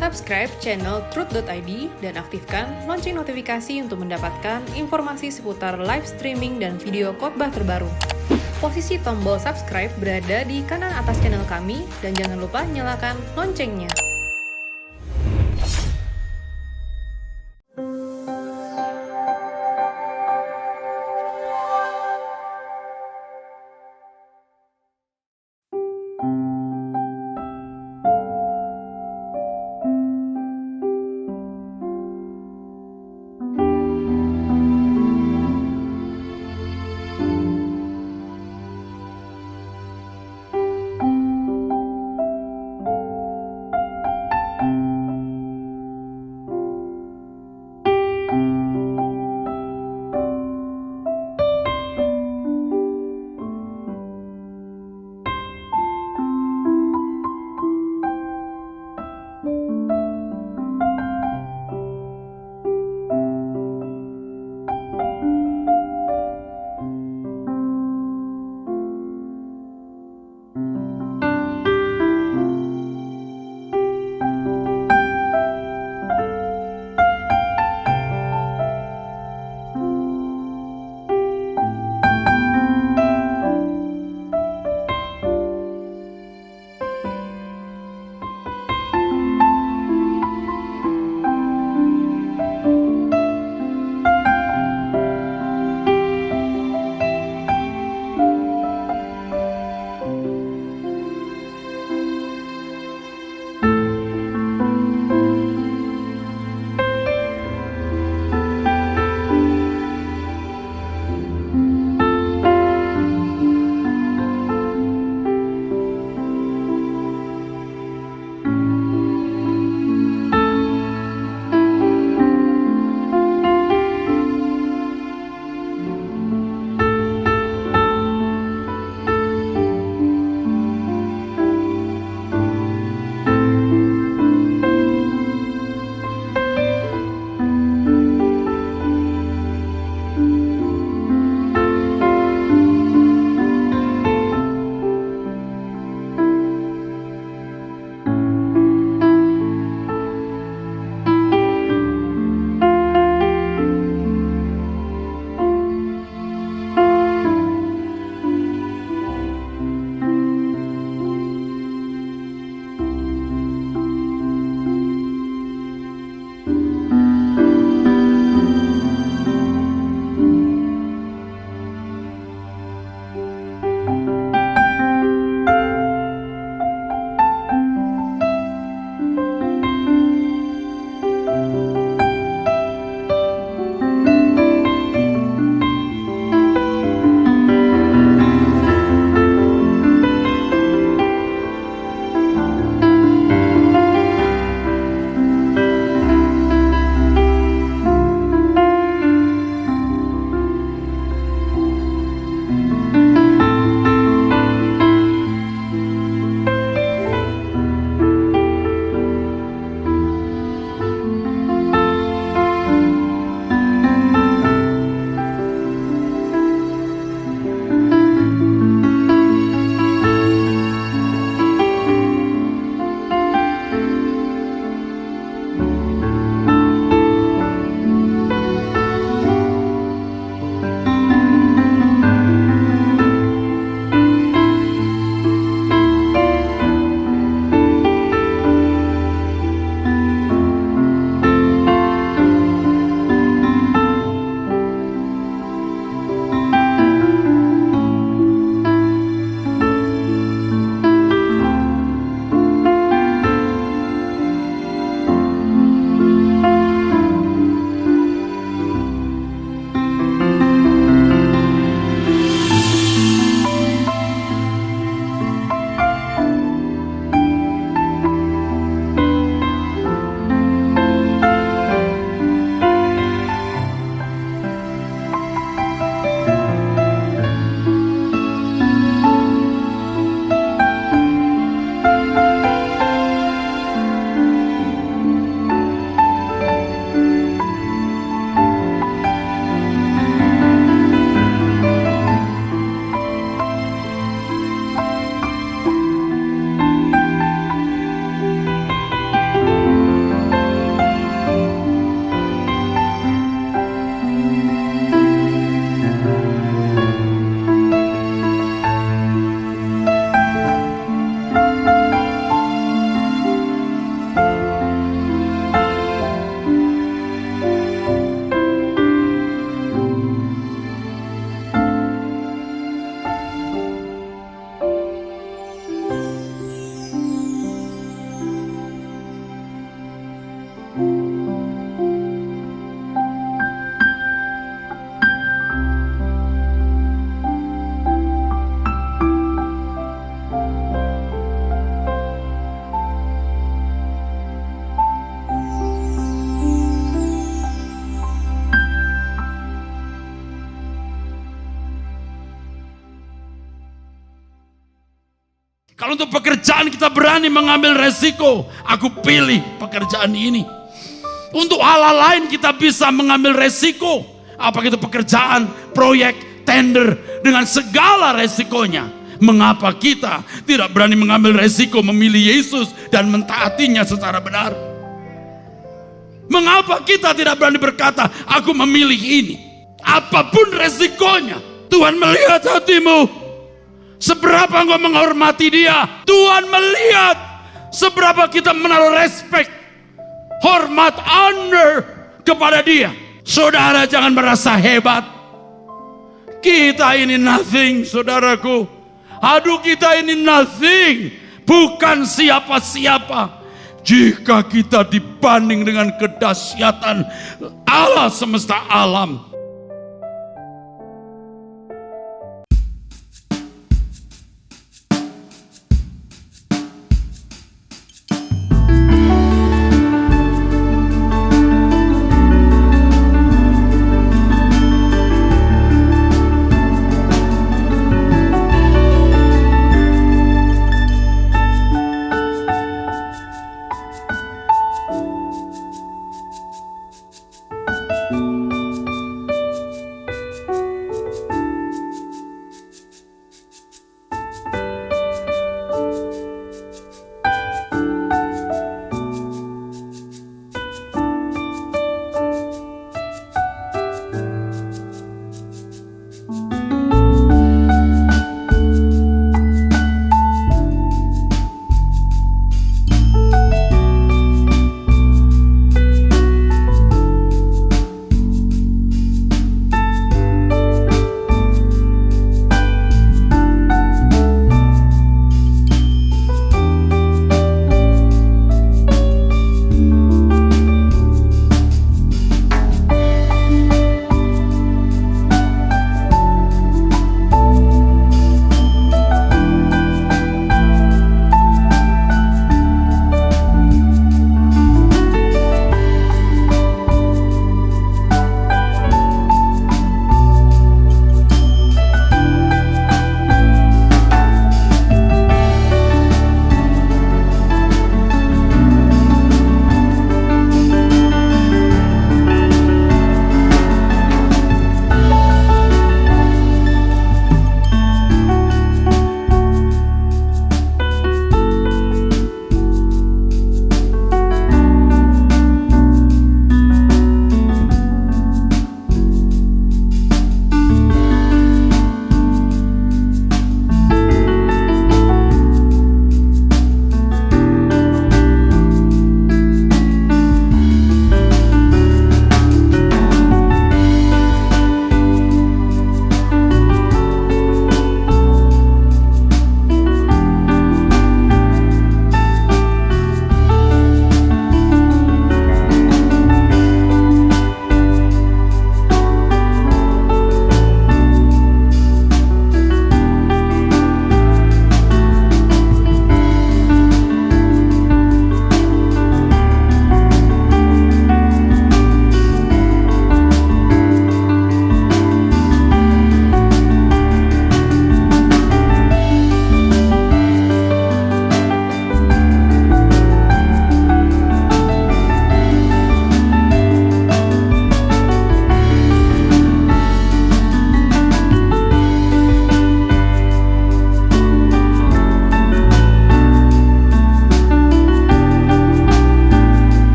Subscribe channel Truth.id dan aktifkan lonceng notifikasi untuk mendapatkan informasi seputar live streaming dan video khotbah terbaru. Posisi tombol subscribe berada di kanan atas channel kami dan jangan lupa nyalakan loncengnya. Kalau untuk pekerjaan kita berani mengambil resiko, aku pilih pekerjaan ini. Untuk hal lain kita bisa mengambil resiko. Apakah itu pekerjaan, proyek, tender, dengan segala resikonya. Mengapa kita tidak berani mengambil resiko memilih Yesus dan mentaatinya secara benar? Mengapa kita tidak berani berkata, aku memilih ini? Apapun resikonya, Tuhan melihat hatimu. Seberapa engkau menghormati dia, Tuhan melihat. Seberapa kita menaruh respect, hormat, honor kepada dia. Saudara jangan merasa hebat. Kita ini nothing, saudaraku. Aduh, kita ini nothing, bukan siapa-siapa. Jika kita dibanding dengan kedahsyatan Allah semesta alam.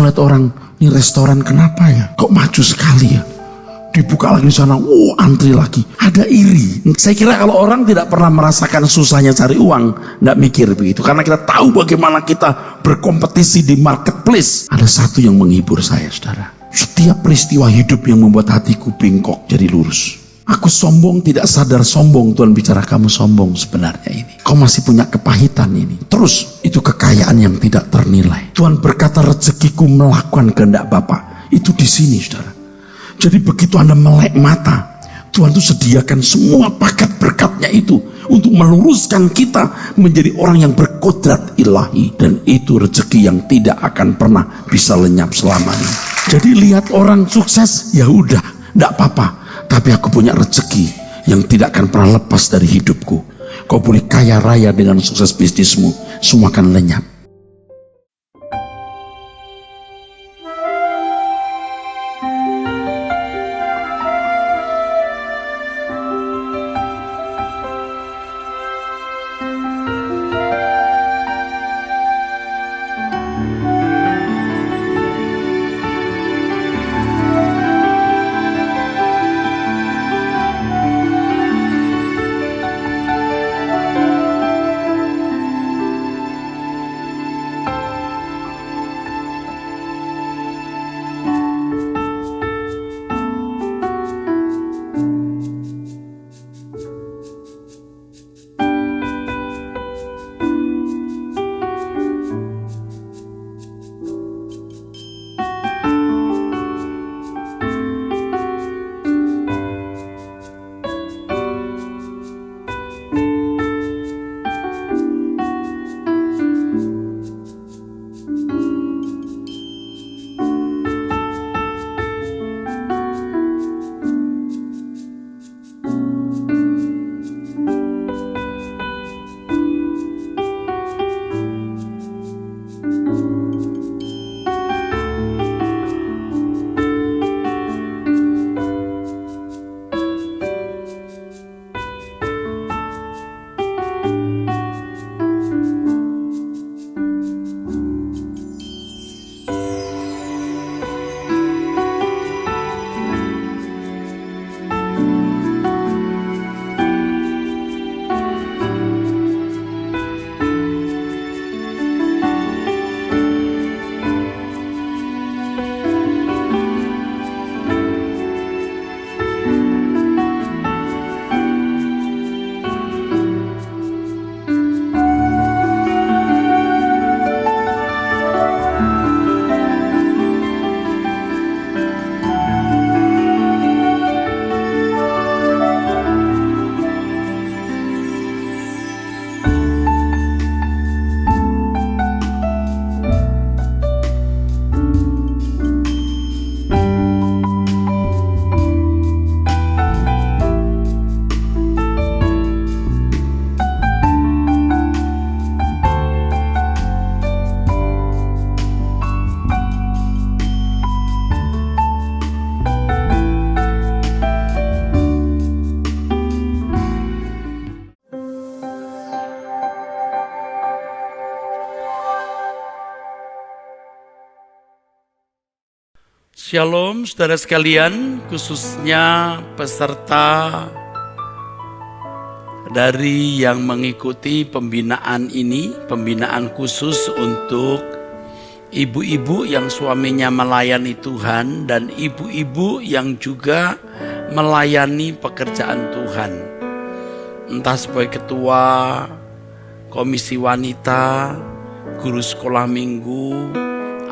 suka lihat orang, ini restoran kenapa ya? Kok maju sekali ya? Dibuka lagi di sana, antri lagi. Ada iri. Saya kira kalau orang tidak pernah merasakan susahnya cari uang, nggak mikir begitu. Karena kita tahu bagaimana kita berkompetisi di marketplace. Ada satu yang menghibur saya, saudara. Setiap peristiwa hidup yang membuat hatiku bengkok jadi lurus. Aku sombong, tidak sadar sombong. Tuhan bicara, kamu sombong sebenarnya ini. Kau masih punya kepahitan ini. Terus, itu kekayaan yang tidak ternilai. Tuhan berkata, rezekiku melakukan kehendak Bapa. Itu di sini, saudara. Jadi begitu Anda melek mata, Tuhan itu sediakan semua paket berkatnya itu untuk meluruskan kita menjadi orang yang berkodrat ilahi. Dan itu rezeki yang tidak akan pernah bisa lenyap selamanya. Jadi lihat orang sukses, ya udah, enggak apa-apa. Tapi aku punya rezeki yang tidak akan pernah lepas dari hidupku. Kau boleh kaya raya dengan sukses bisnismu, semua akan lenyap. Shalom saudara sekalian, khususnya peserta dari yang mengikuti pembinaan ini, pembinaan khusus untuk ibu-ibu yang suaminya melayani Tuhan dan ibu-ibu yang juga melayani pekerjaan Tuhan. Entah sebagai ketua komisi wanita, guru sekolah minggu,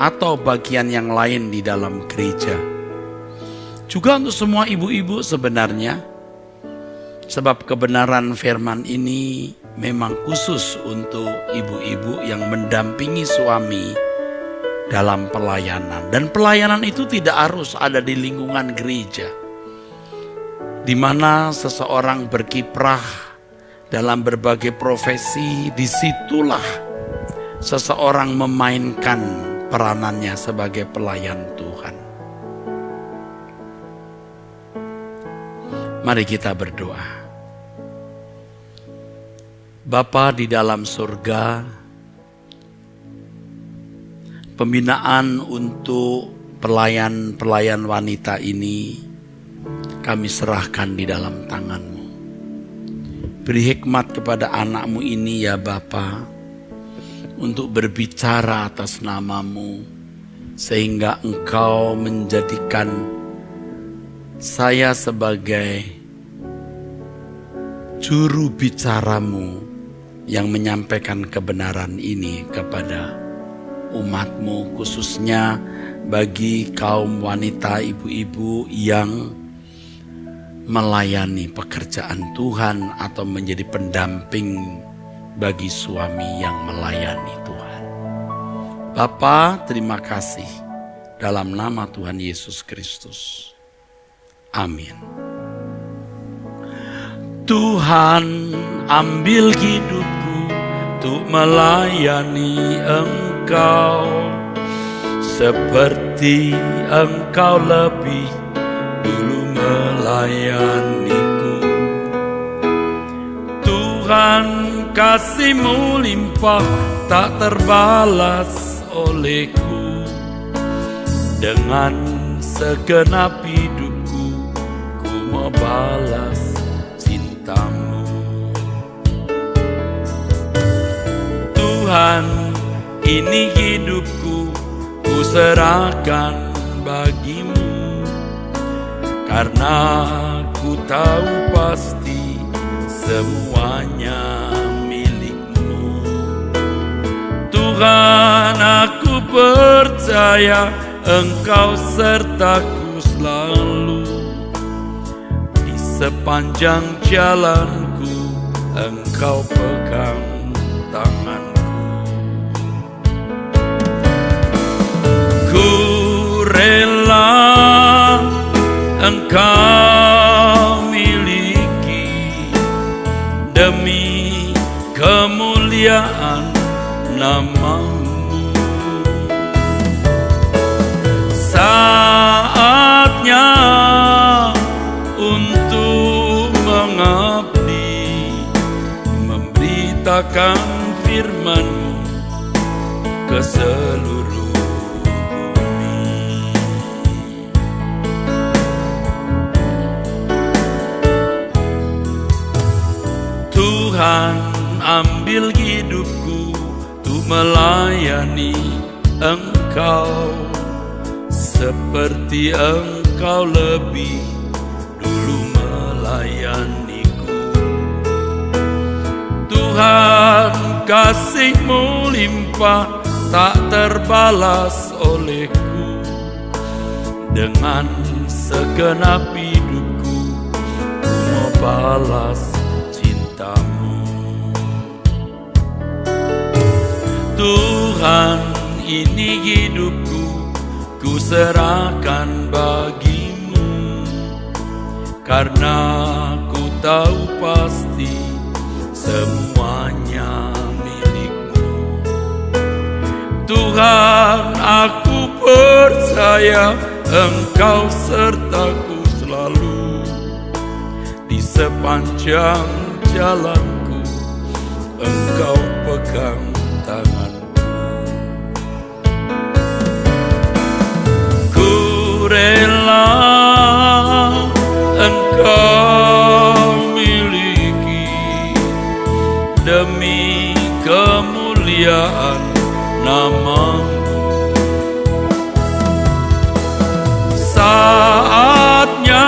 atau bagian yang lain di dalam gereja. Juga untuk semua ibu-ibu sebenarnya, sebab kebenaran firman ini memang khusus untuk ibu-ibu yang mendampingi suami dalam pelayanan. Dan pelayanan itu tidak harus ada di lingkungan gereja, di mana seseorang berkiprah dalam berbagai profesi. Disitulah seseorang memainkan peranannya sebagai pelayan Tuhan. Mari kita berdoa. Bapa di dalam surga, pembinaan untuk pelayan-pelayan wanita ini kami serahkan di dalam tangan-Mu. Beri hikmat kepada anak-Mu ini ya Bapa, untuk berbicara atas nama-Mu, sehingga Engkau menjadikan saya sebagai juru bicara-Mu yang menyampaikan kebenaran ini kepada umat-Mu, khususnya bagi kaum wanita, ibu-ibu yang melayani pekerjaan Tuhan atau menjadi pendamping bagi suami yang melayani Tuhan. Bapa, terima kasih dalam nama Tuhan Yesus Kristus. Amin. Tuhan, ambil hidupku untuk melayani Engkau, seperti Engkau lebih dulu melayaniku. Tuhan, kasih-Mu limpah tak terbalas olehku. Dengan segenap hidupku ku mau balas cinta-Mu. Tuhan, ini hidupku ku serahkan bagi-Mu, karena ku tahu pasti semuanya milik-Mu. Tuhan, aku percaya Engkau sertaku selalu. Di sepanjang jalanku Engkau pegang tanganku. Ku rela Engkau miliki demi kemuliaan nama-Mu. Saatnya untuk mengabdi, memberitakan firman-Mu ke seluruh bumi. Tuhan, ambil hidupku untuk melayani Engkau, seperti Engkau lebih dulu melayaniku. Tuhan, kasih-Mu limpah tak terbalas olehku. Dengan segenap hidupku ku mau balas cinta-Mu. Tuhan, ini hidupku ku serahkan bagi-Mu, karena ku tahu pasti semuanya milik-Mu. Tuhan, aku percaya Engkau sertaku selalu. Di sepanjang jalanku Engkau pegang tangan. Rela Engkau miliki demi kemuliaan nama-Mu. Saatnya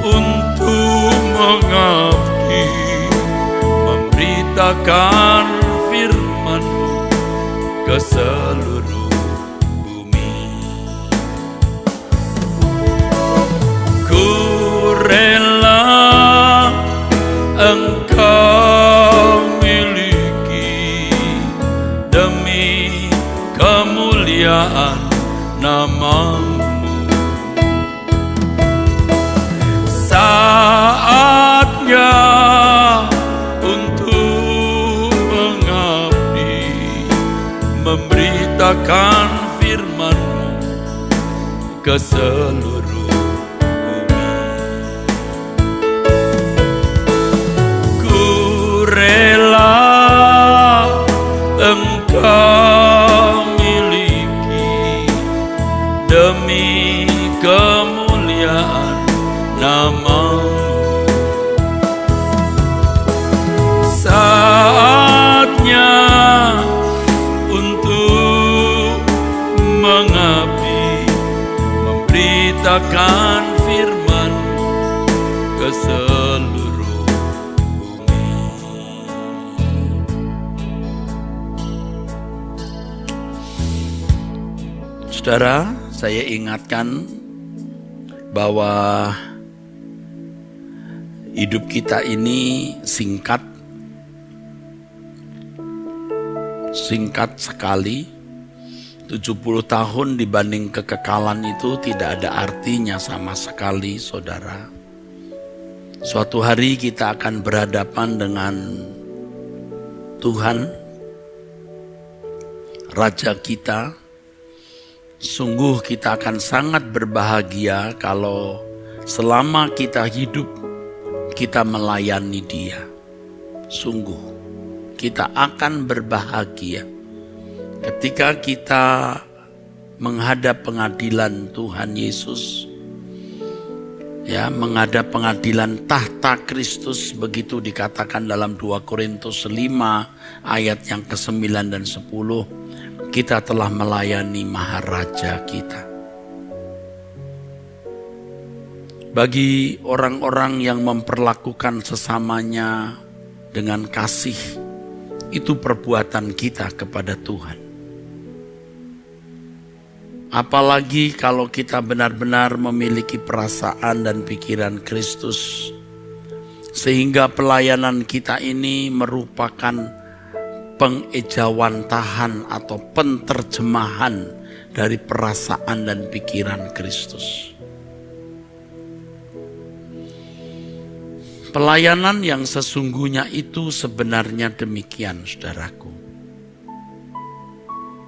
untuk mengabdi, memberitakan firman-Mu ke seluruh. Engkau miliki demi kemuliaan nama-Mu. Saatnya untuk mengabdi, memberitakan firman-Mu ke seluruh. Rela Engkau mengabdi, memberitakan firman ke seluruh bumi. Saudara, saya ingatkan bahwa hidup kita ini singkat sekali. 70 tahun dibanding kekekalan itu tidak ada artinya sama sekali, saudara. Suatu hari kita akan berhadapan dengan Tuhan, Raja kita. Sungguh kita akan sangat berbahagia kalau selama kita hidup, kita melayani Dia. Sungguh, kita akan berbahagia ketika kita menghadap pengadilan Tuhan Yesus, ya, menghadap pengadilan tahta Kristus, begitu dikatakan dalam 2 Korintus 5 ayat yang ke-9 dan 10, kita telah melayani Maharaja kita. Bagi orang-orang yang memperlakukan sesamanya dengan kasih, itu perbuatan kita kepada Tuhan. Apalagi kalau kita benar-benar memiliki perasaan dan pikiran Kristus, sehingga pelayanan kita ini merupakan pengejawantahan atau penterjemahan dari perasaan dan pikiran Kristus. Pelayanan yang sesungguhnya itu sebenarnya demikian, saudaraku.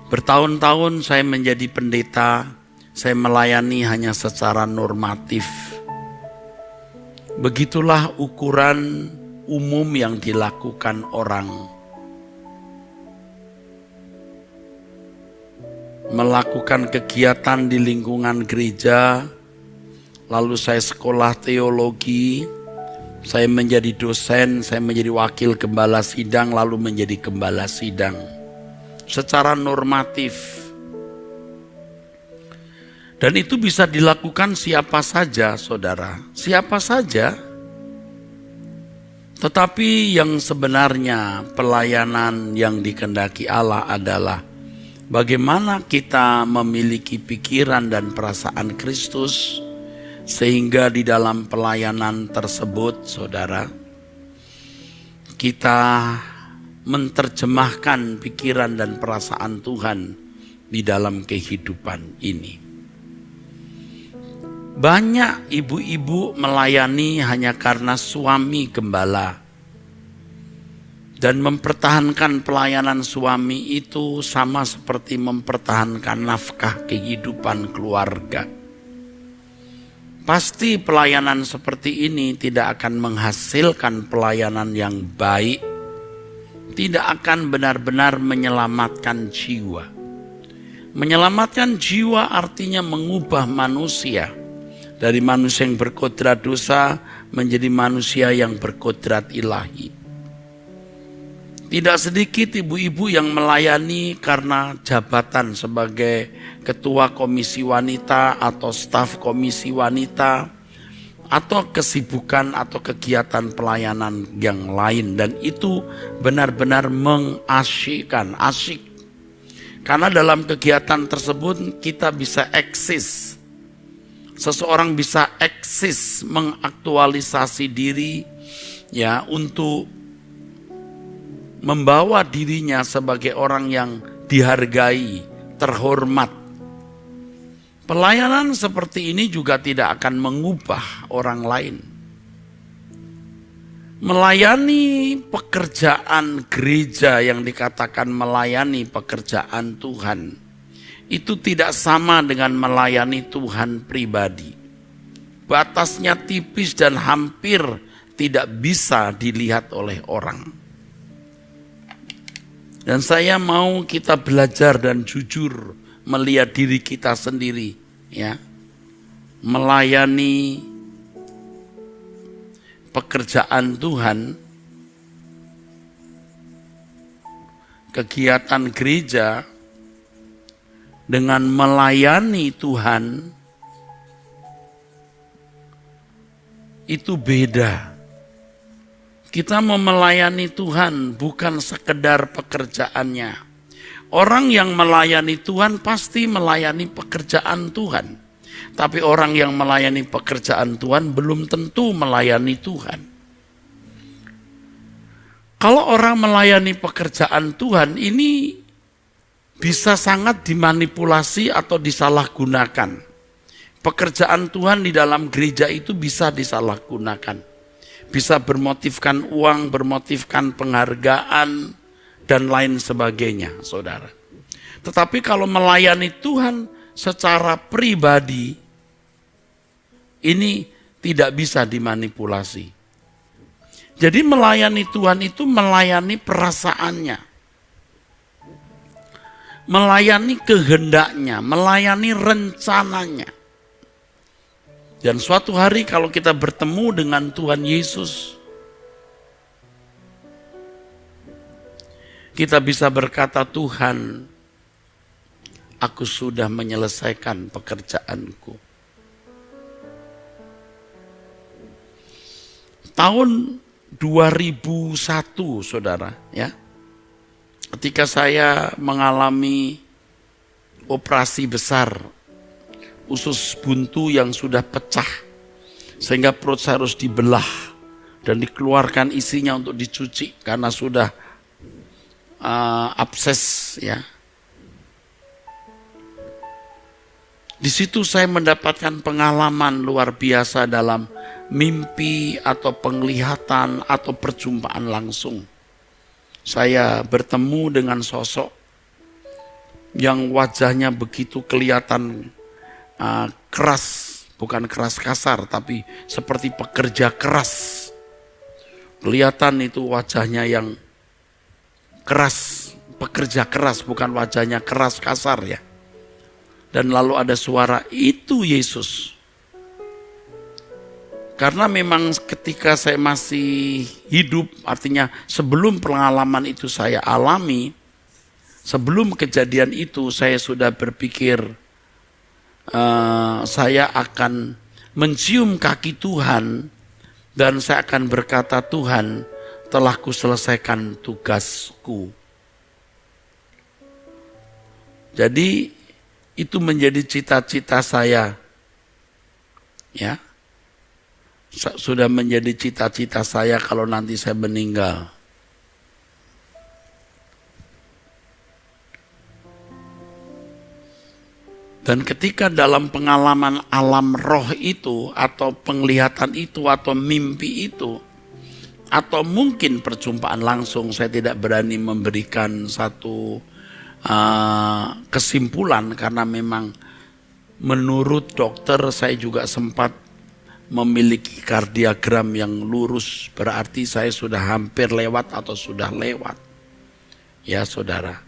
Bertahun-tahun saya menjadi pendeta, saya melayani hanya secara normatif. Begitulah ukuran umum yang dilakukan orang. Melakukan kegiatan di lingkungan gereja, lalu saya sekolah teologi, saya menjadi dosen, saya menjadi wakil gembala sidang, lalu menjadi gembala sidang. Secara normatif. Dan itu bisa dilakukan siapa saja, saudara. Siapa saja. Tetapi yang sebenarnya pelayanan yang dikehendaki Allah adalah bagaimana kita memiliki pikiran dan perasaan Kristus, sehingga di dalam pelayanan tersebut, saudara, kita menerjemahkan pikiran dan perasaan Tuhan di dalam kehidupan ini. Banyak ibu-ibu melayani hanya karena suami gembala. Dan mempertahankan pelayanan suami itu sama seperti mempertahankan nafkah kehidupan keluarga. Pasti pelayanan seperti ini tidak akan menghasilkan pelayanan yang baik, tidak akan benar-benar menyelamatkan jiwa. Menyelamatkan jiwa artinya mengubah manusia dari manusia yang berkodrat dosa menjadi manusia yang berkodrat ilahi. Tidak sedikit ibu-ibu yang melayani karena jabatan sebagai ketua komisi wanita atau staf komisi wanita, atau kesibukan atau kegiatan pelayanan yang lain, dan itu benar-benar mengasyikkan, asyik. Karena dalam kegiatan tersebut kita bisa eksis. Seseorang bisa eksis, mengaktualisasi diri, ya, untuk membawa dirinya sebagai orang yang dihargai, terhormat. Pelayanan seperti ini juga tidak akan mengubah orang lain. Melayani pekerjaan gereja yang dikatakan melayani pekerjaan Tuhan, itu tidak sama dengan melayani Tuhan pribadi. Batasnya tipis dan hampir tidak bisa dilihat oleh orang. Dan saya mau kita belajar dan jujur melihat diri kita sendiri, ya. Melayani pekerjaan Tuhan, kegiatan gereja dengan melayani Tuhan itu beda. Kita mau melayani Tuhan bukan sekedar pekerjaannya. Orang yang melayani Tuhan pasti melayani pekerjaan Tuhan. Tapi orang yang melayani pekerjaan Tuhan belum tentu melayani Tuhan. Kalau orang melayani pekerjaan Tuhan ini bisa sangat dimanipulasi atau disalahgunakan. Pekerjaan Tuhan di dalam gereja itu bisa disalahgunakan. Bisa bermotifkan uang, bermotifkan penghargaan, dan lain sebagainya, saudara. Tetapi kalau melayani Tuhan secara pribadi, ini tidak bisa dimanipulasi. Jadi melayani Tuhan itu melayani perasaannya. Melayani kehendaknya, melayani rencananya. Dan suatu hari kalau kita bertemu dengan Tuhan Yesus, kita bisa berkata, Tuhan, aku sudah menyelesaikan pekerjaanku. Tahun 2001, saudara, ya, ketika saya mengalami operasi besar, usus buntu yang sudah pecah, sehingga perut saya harus dibelah dan dikeluarkan isinya untuk dicuci karena sudah abses, ya. Di situ saya mendapatkan pengalaman luar biasa dalam mimpi atau penglihatan atau perjumpaan langsung. Saya bertemu dengan sosok yang wajahnya begitu kelihatan keras, bukan keras kasar, tapi seperti pekerja keras. Kelihatan itu wajahnya yang keras, pekerja keras, bukan wajahnya keras kasar, ya. Dan lalu ada suara, itu Yesus. Karena memang ketika saya masih hidup, artinya sebelum pengalaman itu saya alami, sebelum kejadian itu saya sudah berpikir, saya akan mencium kaki Tuhan dan saya akan berkata, Tuhan, telah kuselesaikan tugasku. Jadi itu menjadi cita-cita saya, ya, sudah menjadi cita-cita saya kalau nanti saya meninggal. Dan ketika dalam pengalaman alam roh itu, atau penglihatan itu, atau mimpi itu, atau mungkin perjumpaan langsung, saya tidak berani memberikan satu kesimpulan, karena memang menurut dokter saya juga sempat memiliki kardiogram yang lurus, berarti saya sudah hampir lewat atau sudah lewat. Ya saudara,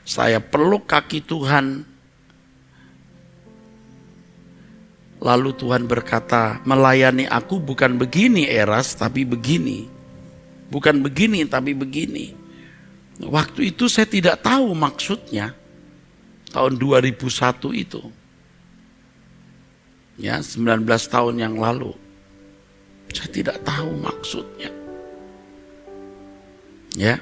saya peluk kaki Tuhan. Lalu Tuhan berkata, melayani aku bukan begini Eras, tapi begini. Bukan begini, tapi begini. Waktu itu saya tidak tahu maksudnya. Tahun 2001 itu. Ya, 19 tahun yang lalu. Saya tidak tahu maksudnya. Ya.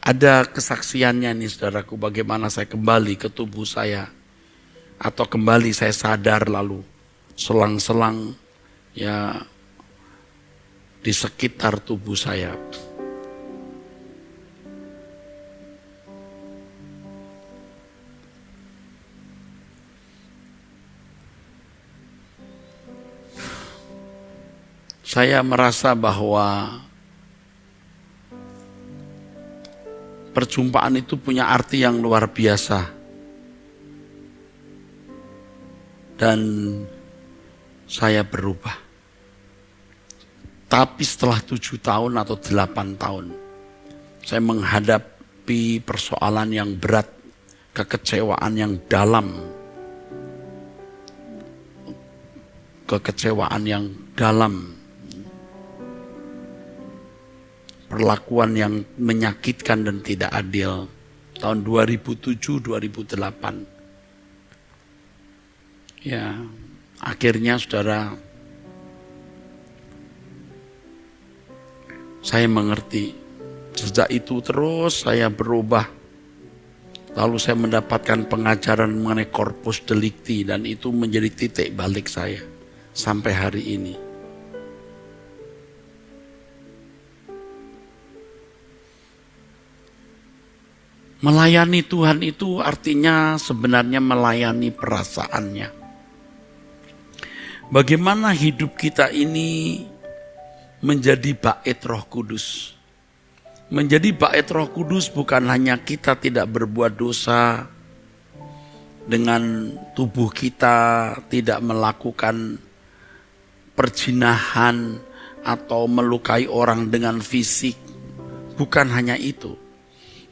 Ada kesaksiannya nih saudaraku, bagaimana saya kembali ke tubuh saya. Atau kembali saya sadar lalu selang-selang ya di sekitar tubuh saya. Saya merasa bahwa perjumpaan itu punya arti yang luar biasa. Dan saya berubah. Tapi setelah 7 tahun atau 8 tahun, saya menghadapi persoalan yang berat, kekecewaan yang dalam. Kekecewaan yang dalam. Perlakuan yang menyakitkan dan tidak adil. tahun 2007-2008. Ya, akhirnya saudara, saya mengerti. Sejak itu terus saya berubah. Lalu saya mendapatkan pengajaran mengenai corpus delicti dan itu menjadi titik balik saya sampai hari ini. Melayani Tuhan itu artinya sebenarnya melayani perasaannya. Bagaimana hidup kita ini menjadi bait Roh Kudus. Menjadi bait Roh Kudus bukan hanya kita tidak berbuat dosa, dengan tubuh kita tidak melakukan perzinahan atau melukai orang dengan fisik. Bukan hanya itu.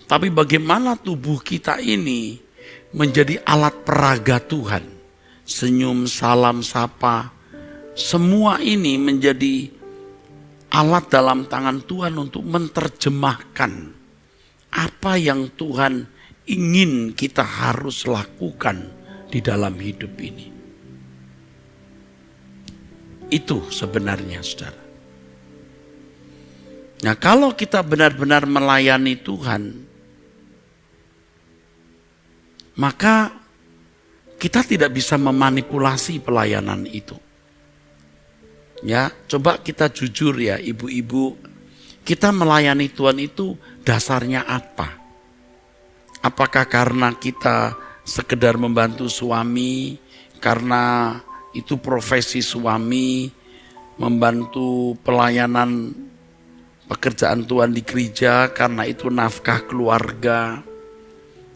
Tapi bagaimana tubuh kita ini menjadi alat peraga Tuhan. Senyum, salam, sapa. Semua ini menjadi alat dalam tangan Tuhan untuk menerjemahkan apa yang Tuhan ingin kita harus lakukan di dalam hidup ini. Itu sebenarnya saudara. Nah, kalau kita benar-benar melayani Tuhan, maka kita tidak bisa memanipulasi pelayanan itu. Ya, coba kita jujur ya ibu-ibu, kita melayani Tuhan itu dasarnya apa? Apakah karena kita sekedar membantu suami, karena itu profesi suami, membantu pelayanan pekerjaan Tuhan di gereja, karena itu nafkah keluarga,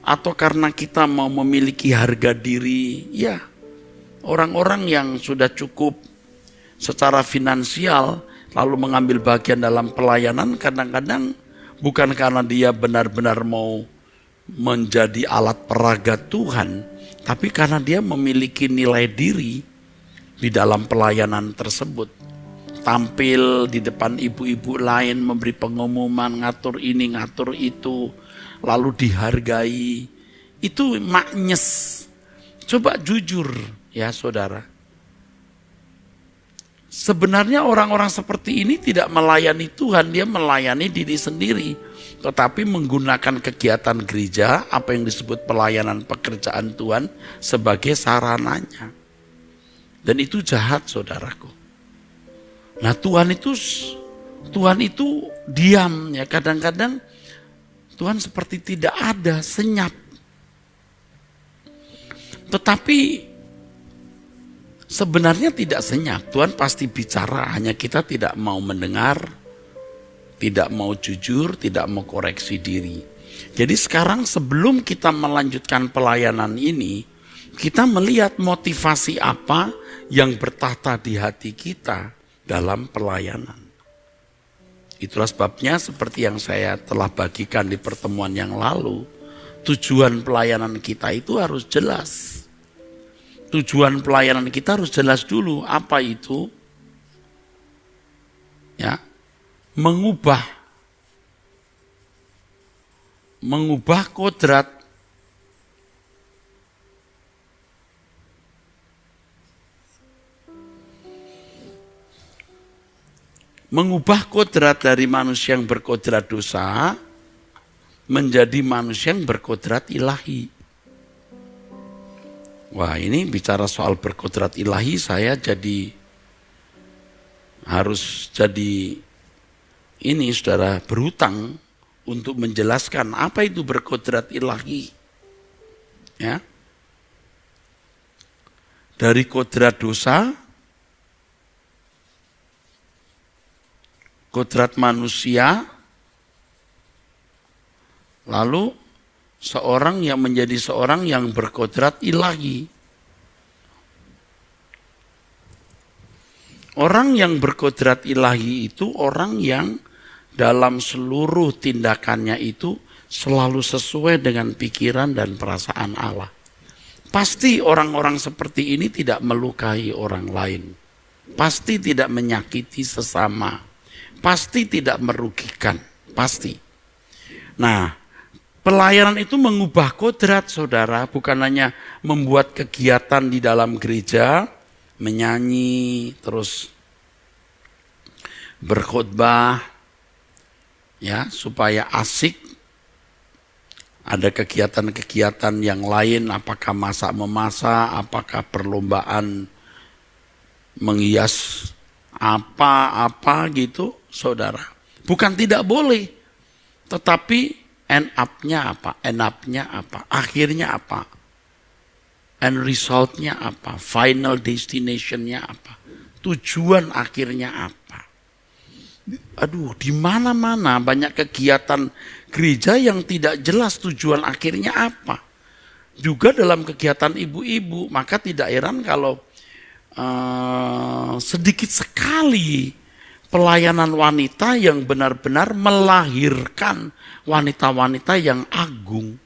atau karena kita mau memiliki harga diri? Ya, orang-orang yang sudah cukup secara finansial lalu mengambil bagian dalam pelayanan kadang-kadang bukan karena dia benar-benar mau menjadi alat peraga Tuhan, tapi karena dia memiliki nilai diri di dalam pelayanan tersebut. Tampil di depan ibu-ibu lain, memberi pengumuman, ngatur ini, ngatur itu, lalu dihargai. Itu maknyes. Coba jujur ya saudara. Sebenarnya orang-orang seperti ini tidak melayani Tuhan, dia melayani diri sendiri. Tetapi menggunakan kegiatan gereja, apa yang disebut pelayanan pekerjaan Tuhan sebagai sarananya. Dan itu jahat saudaraku. Nah Tuhan itu diam ya, kadang-kadang Tuhan seperti tidak ada, senyap. Tetapi sebenarnya tidak senyap, Tuhan pasti bicara, hanya kita tidak mau mendengar, tidak mau jujur, tidak mau koreksi diri. Jadi sekarang sebelum kita melanjutkan pelayanan ini, kita melihat motivasi apa yang bertahta di hati kita dalam pelayanan. Itulah sebabnya seperti yang saya telah bagikan di pertemuan yang lalu, tujuan pelayanan kita itu harus jelas. Tujuan pelayanan kita harus jelas dulu. Apa itu? Ya, mengubah kodrat dari manusia yang berkodrat dosa menjadi manusia yang berkodrat ilahi. Wah, ini bicara soal berkodrat ilahi, saya harus jadi ini saudara, berhutang untuk menjelaskan apa itu berkodrat ilahi. Ya. Dari kodrat dosa, kodrat manusia, lalu seorang yang menjadi seorang yang berkodrat ilahi. Orang yang berkodrat ilahi itu orang yang dalam seluruh tindakannya itu selalu sesuai dengan pikiran dan perasaan Allah. Pasti orang-orang seperti ini tidak melukai orang lain. Pasti tidak menyakiti sesama. Pasti tidak merugikan. Pasti. Nah, Pelayanan itu mengubah kodrat, saudara, bukan hanya membuat kegiatan di dalam gereja, menyanyi, terus berkhotbah, ya, supaya asik. Ada kegiatan-kegiatan yang lain, apakah masak-memasak, apakah perlombaan menghias apa-apa gitu, saudara. Bukan tidak boleh, tetapi end up-nya apa? End up-nya apa? Akhirnya apa? End result-nya apa? Final destination-nya apa? Tujuan akhirnya apa? Aduh, di mana-mana banyak kegiatan gereja yang tidak jelas tujuan akhirnya apa. Juga dalam kegiatan ibu-ibu, maka tidak heran kalau sedikit sekali pelayanan wanita yang benar-benar melahirkan wanita-wanita yang agung.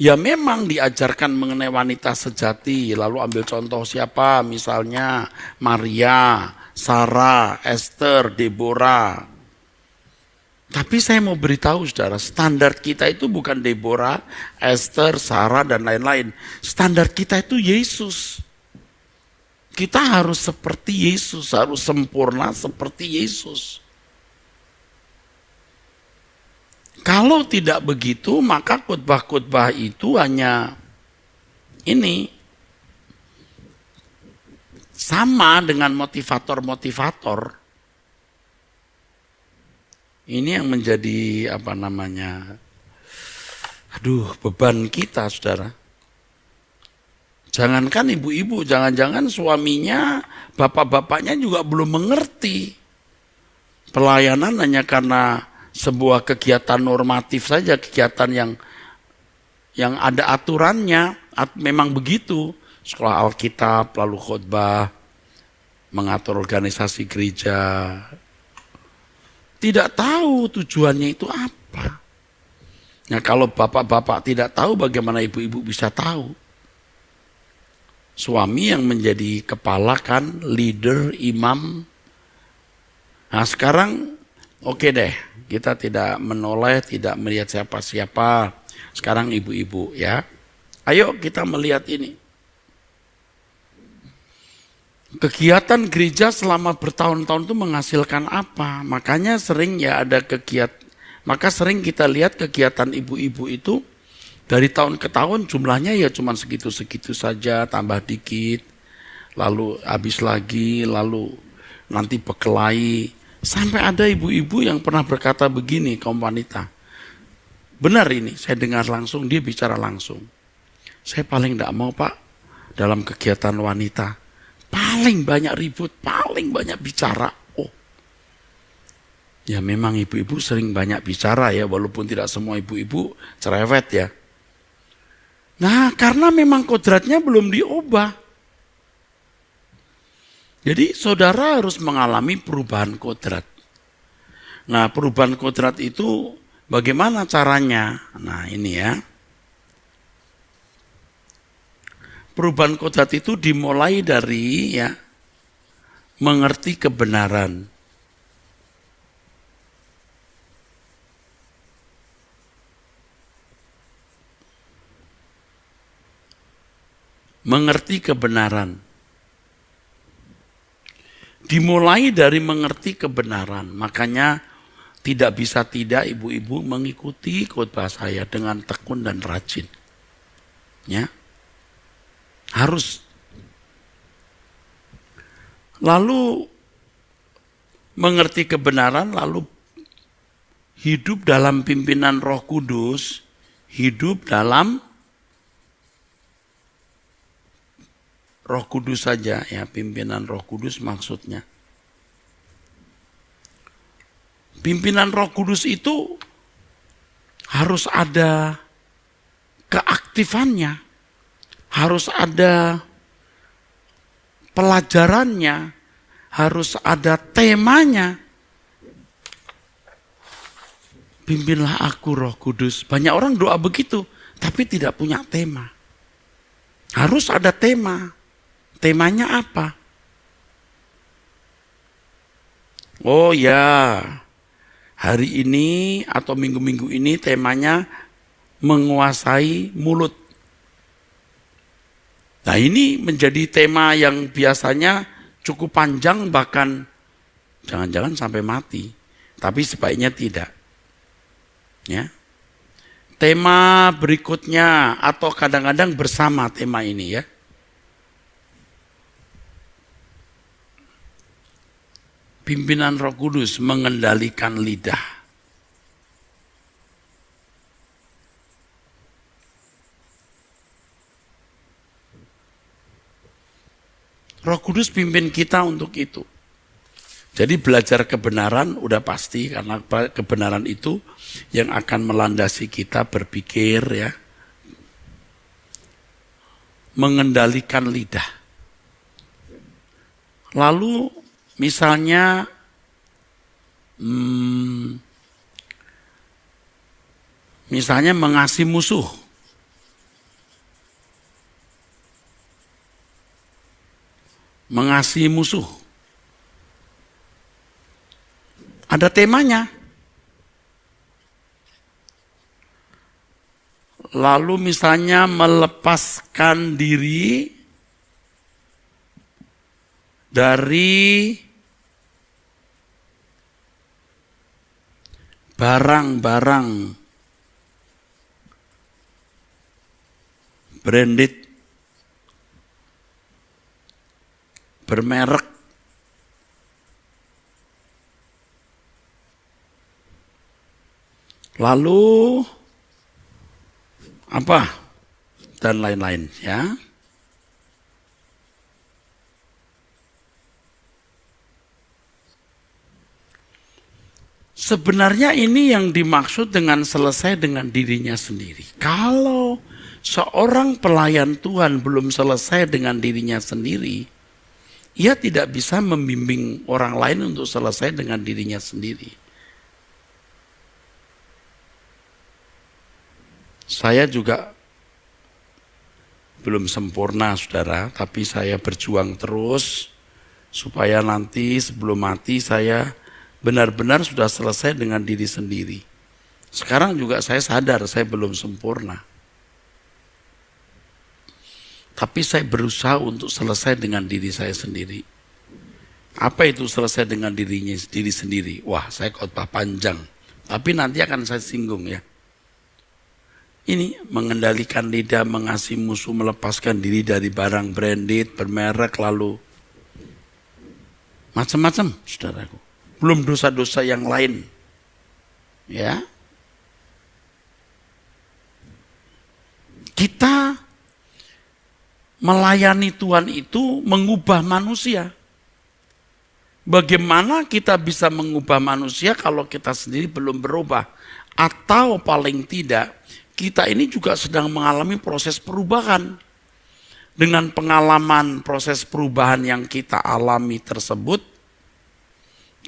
Ya memang diajarkan mengenai wanita sejati, lalu ambil contoh siapa? Misalnya Maria, Sarah, Esther, Deborah. Tapi saya mau beritahu saudara, standar kita itu bukan Deborah, Esther, Sarah, dan lain-lain. Standar kita itu Yesus. Kita harus seperti Yesus, harus sempurna seperti Yesus. Kalau tidak begitu, maka khotbah-khotbah itu hanya ini, sama dengan motivator-motivator. Ini yang menjadi beban kita, saudara. Jangankan ibu-ibu, jangan-jangan suaminya, bapak-bapaknya juga belum mengerti. Pelayanan hanya karena sebuah kegiatan normatif saja, kegiatan yang ada aturannya, memang begitu. Sekolah Alkitab, lalu khotbah, mengatur organisasi gereja. Tidak tahu tujuannya itu apa. Nah, kalau bapak-bapak tidak tahu, bagaimana ibu-ibu bisa tahu? Suami yang menjadi kepala kan, leader, imam. Nah sekarang oke deh, kita tidak menoleh, tidak melihat siapa-siapa. Sekarang ibu-ibu ya. Ayo kita melihat ini. Kegiatan gereja selama bertahun-tahun itu menghasilkan apa? Makanya sering ya ada maka sering kita lihat kegiatan ibu-ibu itu dari tahun ke tahun jumlahnya ya cuma segitu-segitu saja, tambah dikit, lalu habis lagi, lalu nanti berkelahi. Sampai ada ibu-ibu yang pernah berkata begini, kaum wanita. Benar ini, saya dengar langsung, dia bicara langsung. Saya paling tidak mau Pak, dalam kegiatan wanita. Paling banyak ribut, paling banyak bicara. Oh, ya memang ibu-ibu sering banyak bicara ya, walaupun tidak semua ibu-ibu cerewet ya. Nah, karena memang kodratnya belum diubah. Jadi saudara harus mengalami perubahan kodrat. Nah, perubahan kodrat itu bagaimana caranya? Nah, ini ya. Perubahan kodrat itu dimulai dari ya mengerti kebenaran. Mengerti kebenaran. Dimulai dari mengerti kebenaran. Makanya tidak bisa tidak ibu-ibu mengikuti khotbah saya dengan tekun dan rajin. Ya. Harus. Lalu mengerti kebenaran, lalu hidup dalam pimpinan Roh Kudus, hidup dalam Roh Kudus saja ya, pimpinan Roh Kudus maksudnya. Pimpinan Roh Kudus itu harus ada keaktifannya. Harus ada pelajarannya, harus ada temanya. Pimpinlah aku Roh Kudus. Banyak orang doa begitu, tapi tidak punya tema. Harus ada tema. Temanya apa? Oh ya, Hari ini atau minggu-minggu ini temanya menguasai mulut. Nah, ini menjadi tema yang biasanya cukup panjang, bahkan jangan-jangan sampai mati. Tapi sebaiknya tidak. Ya. Tema berikutnya atau kadang-kadang bersama tema ini ya. Pimpinan Roh Kudus mengendalikan lidah. Roh Kudus pimpin kita untuk itu. Jadi belajar kebenaran udah pasti, karena kebenaran itu yang akan melandasi kita berpikir ya. Mengendalikan lidah. Lalu misalnya mengasihi musuh. Mengasihi musuh. Ada temanya. Lalu misalnya melepaskan diri dari barang-barang branded, bermerek, lalu apa dan lain-lain ya. Sebenarnya ini yang dimaksud dengan selesai dengan dirinya sendiri. Kalau seorang pelayan Tuhan belum selesai dengan dirinya sendiri, ia tidak bisa membimbing orang lain untuk selesai dengan dirinya sendiri. Saya juga belum sempurna, saudara, tapi saya berjuang terus supaya nanti sebelum mati saya benar-benar sudah selesai dengan diri sendiri. Sekarang juga saya sadar saya belum sempurna. Tapi saya berusaha untuk selesai dengan diri saya sendiri. Apa itu selesai dengan diri sendiri? Wah, saya khotbah panjang. Tapi nanti akan saya singgung ya. Ini mengendalikan lidah, mengasihi musuh, melepaskan diri dari barang branded, bermerek, lalu macam-macam, saudaraku. Belum dosa-dosa yang lain. Ya. Kita melayani Tuhan itu mengubah manusia. Bagaimana kita bisa mengubah manusia kalau kita sendiri belum berubah? Atau paling tidak, kita ini juga sedang mengalami proses perubahan. Dengan pengalaman proses perubahan yang kita alami tersebut,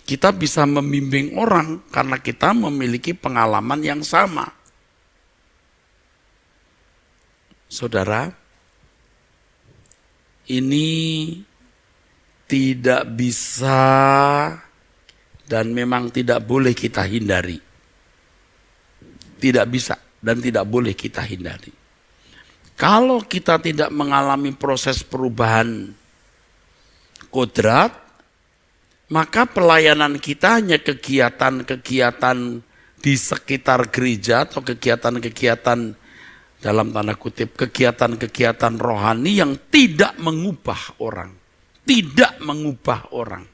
kita bisa membimbing orang karena kita memiliki pengalaman yang sama. Saudara, ini tidak bisa dan memang tidak boleh kita hindari. Tidak bisa dan tidak boleh kita hindari. Kalau kita tidak mengalami proses perubahan kodrat, maka pelayanan kita hanya kegiatan-kegiatan di sekitar gereja atau kegiatan-kegiatan dalam tanda kutip, kegiatan-kegiatan rohani yang tidak mengubah orang. Tidak mengubah orang.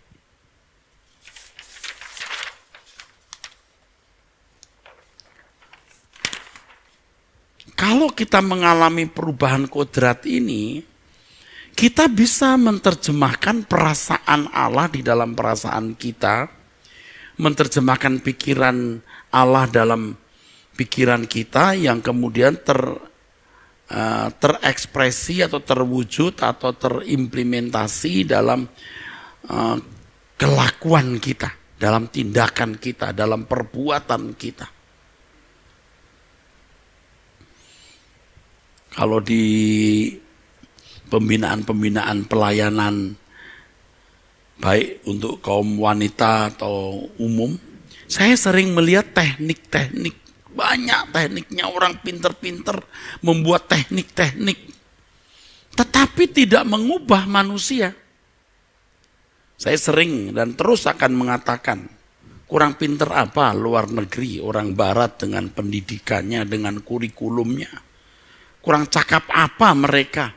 Kalau kita mengalami perubahan kodrat ini, kita bisa menerjemahkan perasaan Allah di dalam perasaan kita, menerjemahkan pikiran Allah dalam pikiran kita yang kemudian terekspresi atau terwujud atau terimplementasi dalam kelakuan kita, dalam tindakan kita, dalam perbuatan kita. Kalau di pembinaan pelayanan baik untuk kaum wanita atau umum, Saya sering melihat teknik-teknik, banyak tekniknya orang pinter-pinter membuat teknik-teknik. Tetapi tidak mengubah manusia. Saya sering dan terus akan mengatakan, kurang pinter apa luar negeri, orang barat dengan pendidikannya, dengan kurikulumnya. Kurang cakap apa mereka.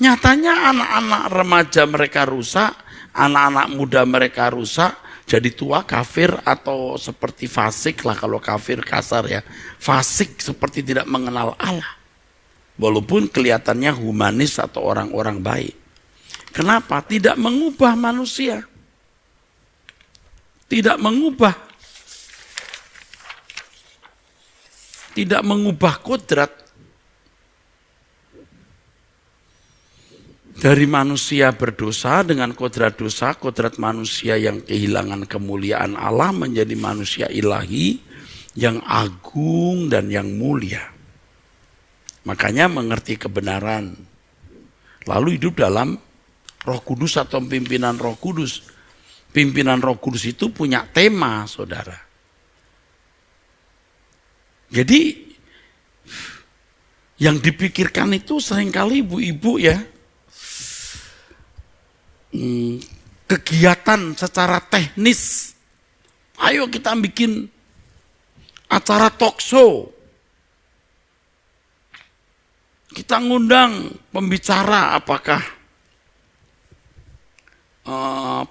Nyatanya anak-anak remaja mereka rusak, anak-anak muda mereka rusak, jadi tua kafir atau seperti fasik lah, kalau kafir kasar ya. Fasik seperti tidak mengenal Allah. Walaupun kelihatannya humanis atau orang-orang baik. Kenapa? Tidak mengubah manusia. Tidak mengubah. Tidak mengubah kodrat. Dari manusia berdosa dengan kodrat dosa, kodrat manusia yang kehilangan kemuliaan Allah menjadi manusia ilahi yang agung dan yang mulia. Makanya mengerti kebenaran. Lalu hidup dalam Roh Kudus atau pimpinan Roh Kudus. Pimpinan Roh Kudus itu punya tema, saudara. Jadi yang dipikirkan itu seringkali ibu-ibu ya, kegiatan secara teknis. Ayo kita bikin acara talk show. Kita ngundang pembicara, apakah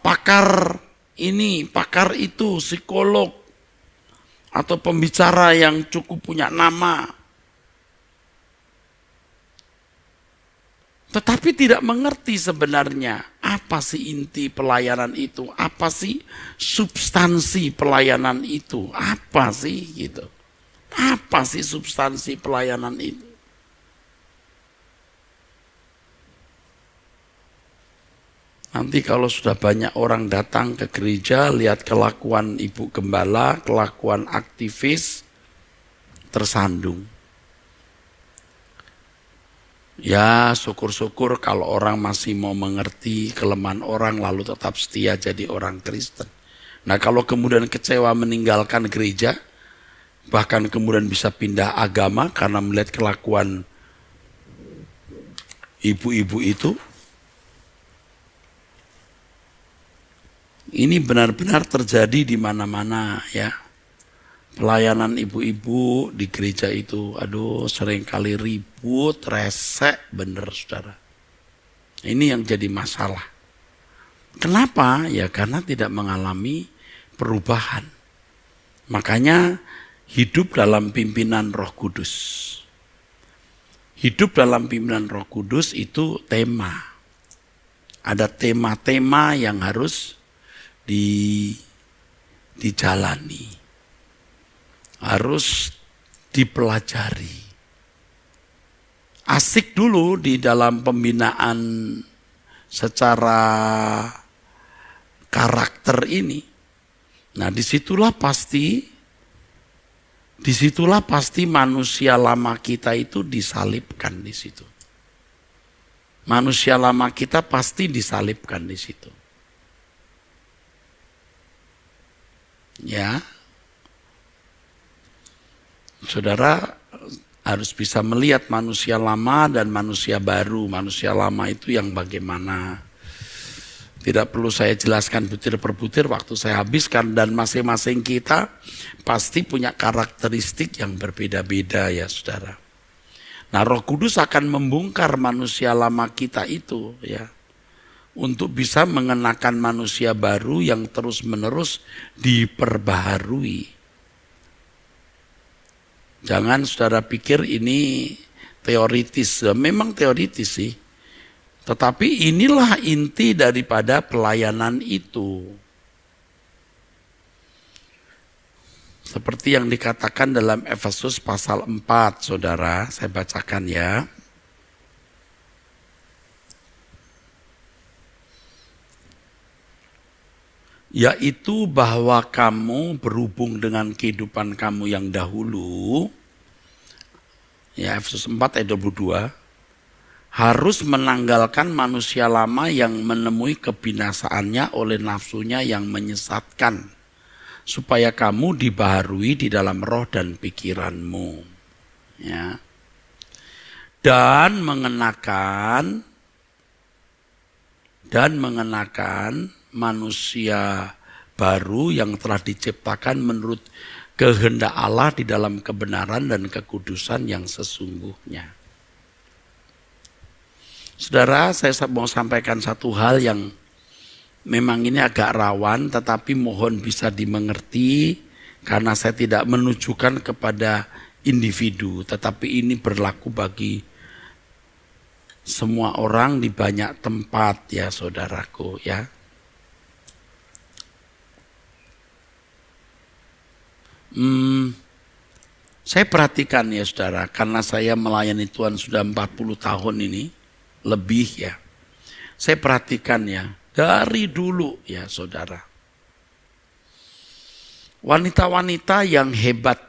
pakar ini, pakar itu, psikolog, atau pembicara yang cukup punya nama. Tetapi tidak mengerti sebenarnya apa sih inti pelayanan itu, apa sih substansi pelayanan itu, apa sih gitu. Apa sih substansi pelayanan itu? Nanti kalau sudah banyak orang datang ke gereja, lihat kelakuan ibu gembala, kelakuan aktivis, tersandung. Ya syukur-syukur kalau orang masih mau mengerti kelemahan orang lalu tetap setia jadi orang Kristen. Nah kalau kemudian kecewa meninggalkan gereja, bahkan kemudian bisa pindah agama karena melihat kelakuan ibu-ibu itu, ini benar-benar terjadi di mana-mana ya. Pelayanan ibu-ibu di gereja itu, aduh seringkali ribut, resek, bener saudara. Ini yang jadi masalah. Kenapa? Ya karena tidak mengalami perubahan. Makanya hidup dalam pimpinan Roh Kudus. Hidup dalam pimpinan Roh Kudus itu tema. Ada tema-tema yang harus dijalani, harus dipelajari. Asik dulu di dalam pembinaan secara karakter ini. Nah disitulah pasti manusia lama kita itu disalibkan di situ. Manusia lama kita pasti disalibkan di situ. Ya, saudara harus bisa melihat manusia lama dan manusia baru. Manusia lama itu yang bagaimana. Tidak perlu saya jelaskan butir per butir, waktu saya habiskan. Dan masing-masing kita pasti punya karakteristik yang berbeda-beda ya saudara. Nah Roh Kudus akan membongkar manusia lama kita itu ya, untuk bisa mengenakan manusia baru yang terus-menerus diperbaharui. Jangan saudara pikir ini teoritis. Memang teoritis sih. Tetapi inilah inti daripada pelayanan itu. Seperti yang dikatakan dalam Efesus pasal 4, saudara. Saya bacakan ya. Yaitu bahwa kamu berhubung dengan kehidupan kamu yang dahulu, ya Efesus 4 ayat 22, harus menanggalkan manusia lama yang menemui kebinasaannya oleh nafsunya yang menyesatkan. supaya kamu dibaharui di dalam roh dan pikiranmu. Ya. Dan mengenakan manusia baru yang telah diciptakan menurut kehendak Allah di dalam kebenaran dan kekudusan yang sesungguhnya. Saudara, saya mau sampaikan satu hal yang memang ini agak rawan, tetapi mohon bisa dimengerti karena saya tidak menunjukkan kepada individu, tetapi ini berlaku bagi semua orang di banyak tempat ya saudaraku ya. Saya perhatikan ya saudara, karena saya melayani Tuhan sudah 40 tahun ini, lebih ya. Saya perhatikan ya, dari dulu ya saudara. Wanita-wanita yang hebat,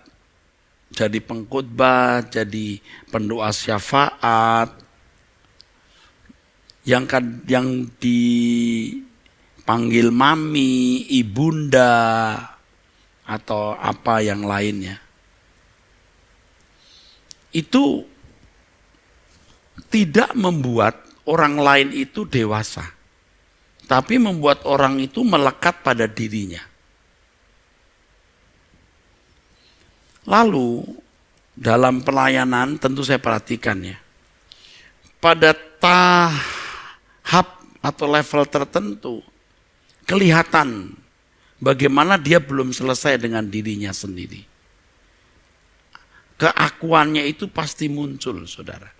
jadi pengkhotbah, jadi pendoa syafaat, yang dipanggil mami, ibunda, atau apa yang lainnya. Itu tidak membuat orang lain itu dewasa, tapi membuat orang itu melekat pada dirinya. Lalu dalam pelayanan tentu saya perhatikan ya, pada tahap atau level tertentu kelihatan bagaimana dia belum selesai dengan dirinya sendiri. Keakuannya itu pasti muncul, saudara.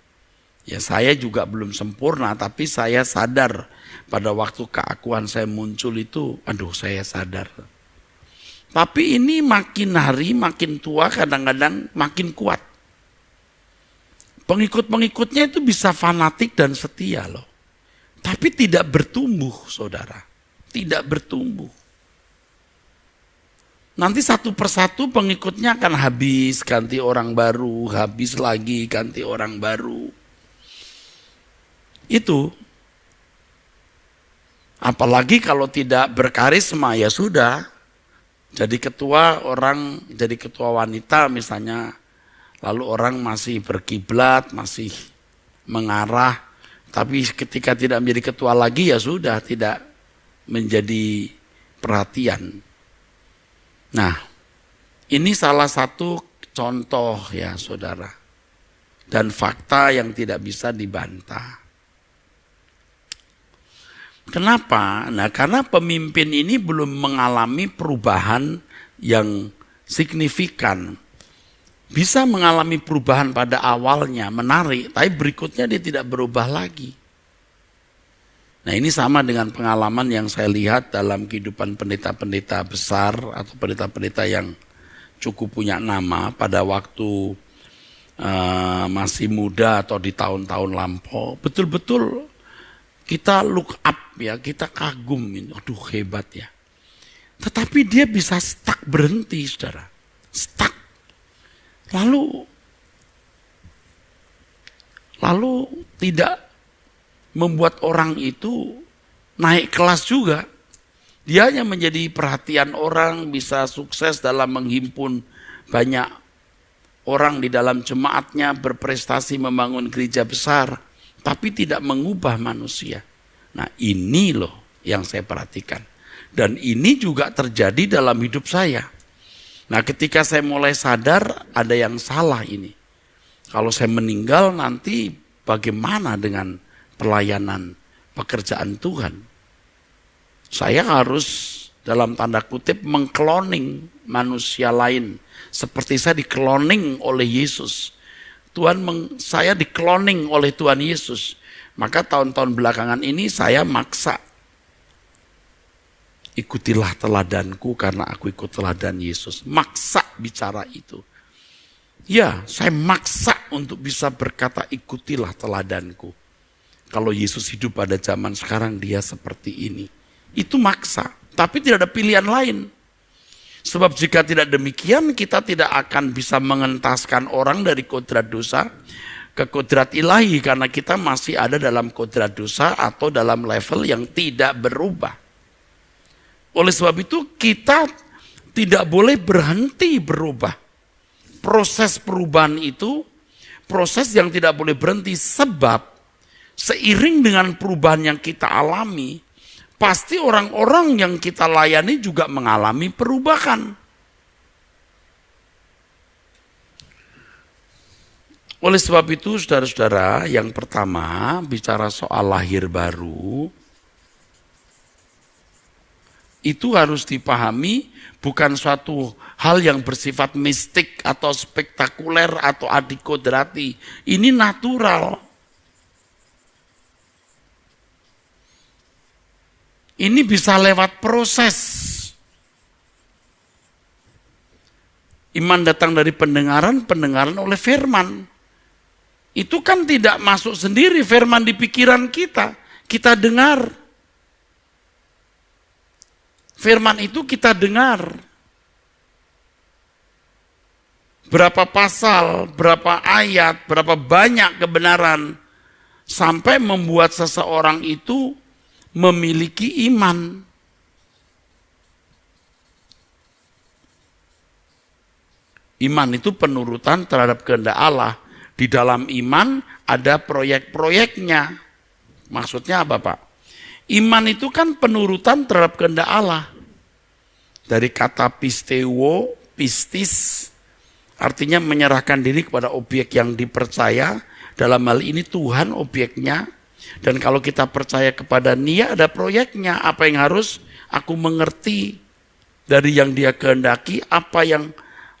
Ya saya juga belum sempurna, tapi saya sadar pada waktu keakuan saya muncul itu, saya sadar. Tapi ini makin hari makin tua, kadang-kadang makin kuat. Pengikut-pengikutnya itu bisa fanatik dan setia loh. Tapi tidak bertumbuh, saudara. Tidak bertumbuh. Nanti satu persatu pengikutnya akan habis, ganti orang baru, habis lagi, ganti orang baru. Itu. Apalagi kalau tidak berkarisma, ya sudah. Jadi ketua wanita misalnya, lalu orang masih berkiblat, masih mengarah, tapi ketika tidak menjadi ketua lagi ya sudah, tidak menjadi perhatian. Nah, ini salah satu contoh ya saudara, dan fakta yang tidak bisa dibantah. Kenapa? Nah, karena pemimpin ini belum mengalami perubahan yang signifikan. Bisa mengalami perubahan pada awalnya, menarik, tapi berikutnya dia tidak berubah lagi. Nah, ini sama dengan pengalaman yang saya lihat dalam kehidupan pendeta-pendeta besar atau pendeta-pendeta yang cukup punya nama pada waktu masih muda atau di tahun-tahun lampau. Betul-betul kita look up ya, kita kagum, aduh hebat ya. Tetapi dia bisa stuck, berhenti saudara, stuck. Lalu tidak membuat orang itu naik kelas juga. Dia hanya menjadi perhatian orang, bisa sukses dalam menghimpun banyak orang di dalam jemaatnya, berprestasi membangun gereja besar, tapi tidak mengubah manusia. Nah, ini loh yang saya perhatikan. Dan ini juga terjadi dalam hidup saya. Nah, ketika saya mulai sadar ada yang salah ini. Kalau saya meninggal nanti bagaimana dengan pelayanan pekerjaan Tuhan? Saya harus dalam tanda kutip mengkloning manusia lain. Seperti saya dikloning oleh Yesus. Saya dikloning oleh Tuhan Yesus. Maka tahun-tahun belakangan ini saya maksa. Ikutilah teladanku karena aku ikut teladan Yesus. Maksa bicara itu. Ya, saya maksa untuk bisa berkata ikutilah teladanku. Kalau Yesus hidup pada zaman sekarang dia seperti ini. Itu maksa, tapi tidak ada pilihan lain. Sebab jika tidak demikian kita tidak akan bisa mengentaskan orang dari kodrat dosa ke kodrat ilahi. Karena kita masih ada dalam kodrat dosa atau dalam level yang tidak berubah. Oleh sebab itu kita tidak boleh berhenti berubah. Proses perubahan itu proses yang tidak boleh berhenti, sebab seiring dengan perubahan yang kita alami, pasti orang-orang yang kita layani juga mengalami perubahan. Oleh sebab itu, saudara-saudara, yang pertama bicara soal lahir baru, itu harus dipahami bukan suatu hal yang bersifat mistik atau spektakuler atau adikodrati. Ini natural. Ini bisa lewat proses. Iman datang dari pendengaran, pendengaran oleh firman. Itu kan tidak masuk sendiri firman di pikiran kita. Kita dengar. Firman itu kita dengar. Berapa pasal, berapa ayat, berapa banyak kebenaran. Sampai membuat seseorang itu memiliki iman. Iman itu penurutan terhadap kehendak Allah. Di dalam iman ada proyek-proyeknya. Maksudnya apa, Pak? Iman itu kan penurutan terhadap kehendak Allah. Dari kata pisteo, pistis, artinya menyerahkan diri kepada objek yang dipercaya. Dalam hal ini Tuhan objeknya. Dan kalau kita percaya kepada Dia, ada proyeknya. Apa yang harus aku mengerti dari yang Dia kehendaki, apa yang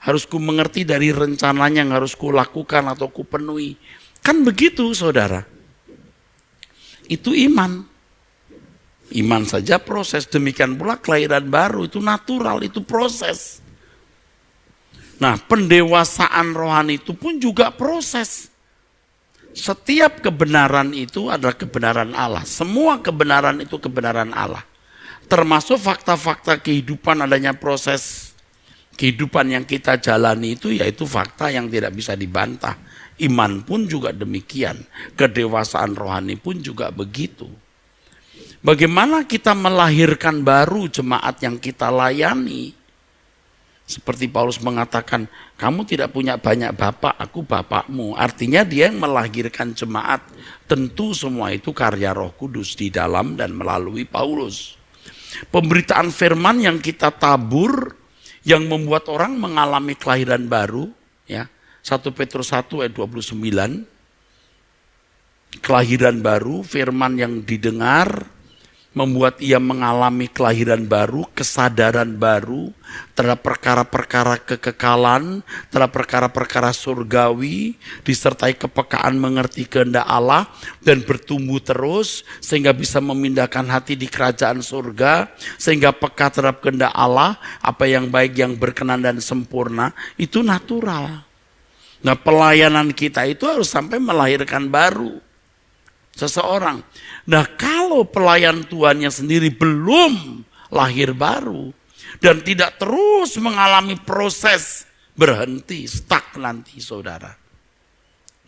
harus ku mengerti dari rencananya yang harus ku lakukan atau ku penuhi. Kan begitu, saudara. Itu iman. Iman saja proses, demikian pula kelahiran baru, itu natural, itu proses. Nah, pendewasaan rohani itu pun juga proses. Setiap kebenaran itu adalah kebenaran Allah. Semua kebenaran itu kebenaran Allah. Termasuk fakta-fakta kehidupan adanya proses kehidupan yang kita jalani itu, yaitu fakta yang tidak bisa dibantah. Iman pun juga demikian. Kedewasaan rohani pun juga begitu. Bagaimana kita melahirkan baru jemaat yang kita layani? Seperti Paulus mengatakan, kamu tidak punya banyak bapak, aku bapakmu. Artinya dia yang melahirkan jemaat. Tentu semua itu karya Roh Kudus di dalam dan melalui Paulus. Pemberitaan firman yang kita tabur, yang membuat orang mengalami kelahiran baru, ya. 1 Petrus 1 ayat 29, kelahiran baru, firman yang didengar, membuat ia mengalami kelahiran baru, kesadaran baru terhadap perkara-perkara kekekalan, terhadap perkara-perkara surgawi, disertai kepekaan mengerti kehendak Allah, dan bertumbuh terus, sehingga bisa memindahkan hati di kerajaan surga, sehingga peka terhadap kehendak Allah, apa yang baik, yang berkenan dan sempurna, itu natural. Nah, pelayanan kita itu harus sampai melahirkan baru seseorang. Nah, kalau pelayan Tuhannya sendiri belum lahir baru dan tidak terus mengalami proses, berhenti, stuck nanti, saudara.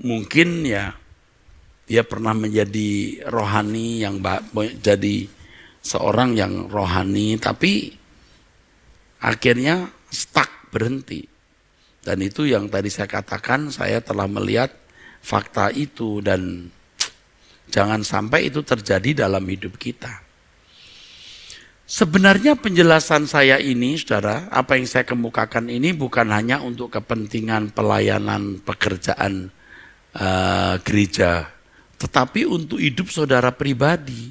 Mungkin ya dia pernah menjadi rohani, yang jadi seorang yang rohani, tapi akhirnya stuck, berhenti. Dan itu yang tadi saya katakan, saya telah melihat fakta itu, dan jangan sampai itu terjadi dalam hidup kita. Sebenarnya penjelasan saya ini, saudara, apa yang saya kemukakan ini bukan hanya untuk kepentingan pelayanan pekerjaan gereja, tetapi untuk hidup saudara pribadi.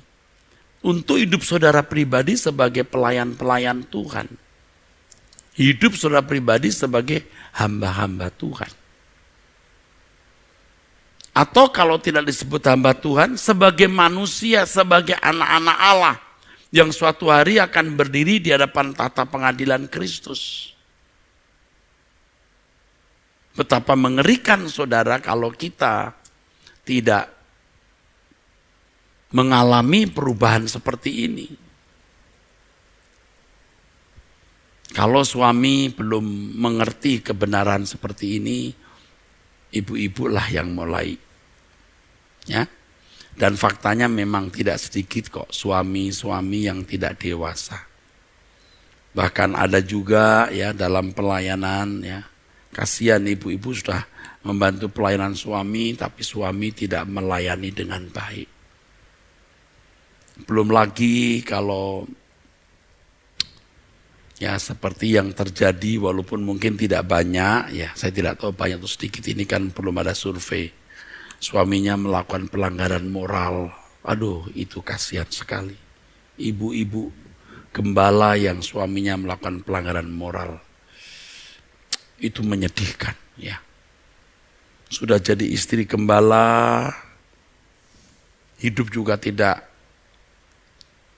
Untuk hidup saudara pribadi sebagai pelayan-pelayan Tuhan. Hidup saudara pribadi sebagai hamba-hamba Tuhan. Atau kalau tidak disebut hamba Tuhan, sebagai manusia, sebagai anak-anak Allah, yang suatu hari akan berdiri di hadapan tahta pengadilan Kristus. Betapa mengerikan, saudara, kalau kita tidak mengalami perubahan seperti ini. Kalau suami belum mengerti kebenaran seperti ini, ibu-ibu lah yang mulai. Ya. Dan faktanya memang tidak sedikit kok suami-suami yang tidak dewasa. Bahkan ada juga ya dalam pelayanan ya, kasihan ibu-ibu sudah membantu pelayanan suami, tapi suami tidak melayani dengan baik. Belum lagi kalau ya seperti yang terjadi, walaupun mungkin tidak banyak, ya saya tidak tahu banyak atau sedikit, ini kan belum ada survei. Suaminya melakukan pelanggaran moral, aduh itu kasihan sekali. Ibu-ibu gembala yang suaminya melakukan pelanggaran moral, itu menyedihkan ya. Sudah jadi istri gembala, hidup juga tidak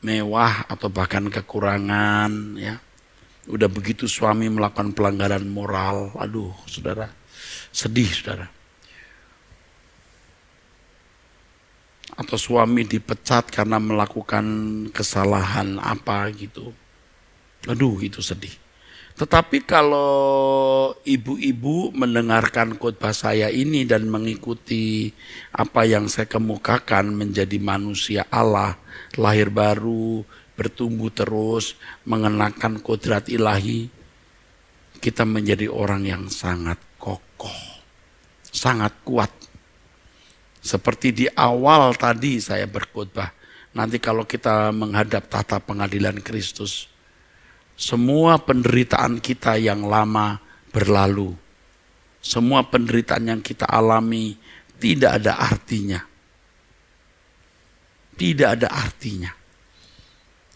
mewah atau bahkan kekurangan ya. Udah begitu suami melakukan pelanggaran moral, aduh saudara, sedih saudara. Atau suami dipecat karena melakukan kesalahan apa gitu. Aduh itu sedih. Tetapi kalau ibu-ibu mendengarkan khotbah saya ini dan mengikuti apa yang saya kemukakan, menjadi manusia Allah, lahir baru, bertumbuh terus, mengenakan kodrat ilahi, kita menjadi orang yang sangat kokoh, sangat kuat. Seperti di awal tadi saya berkhotbah, nanti kalau kita menghadap tahta pengadilan Kristus, semua penderitaan kita yang lama berlalu. Semua penderitaan yang kita alami tidak ada artinya. Tidak ada artinya.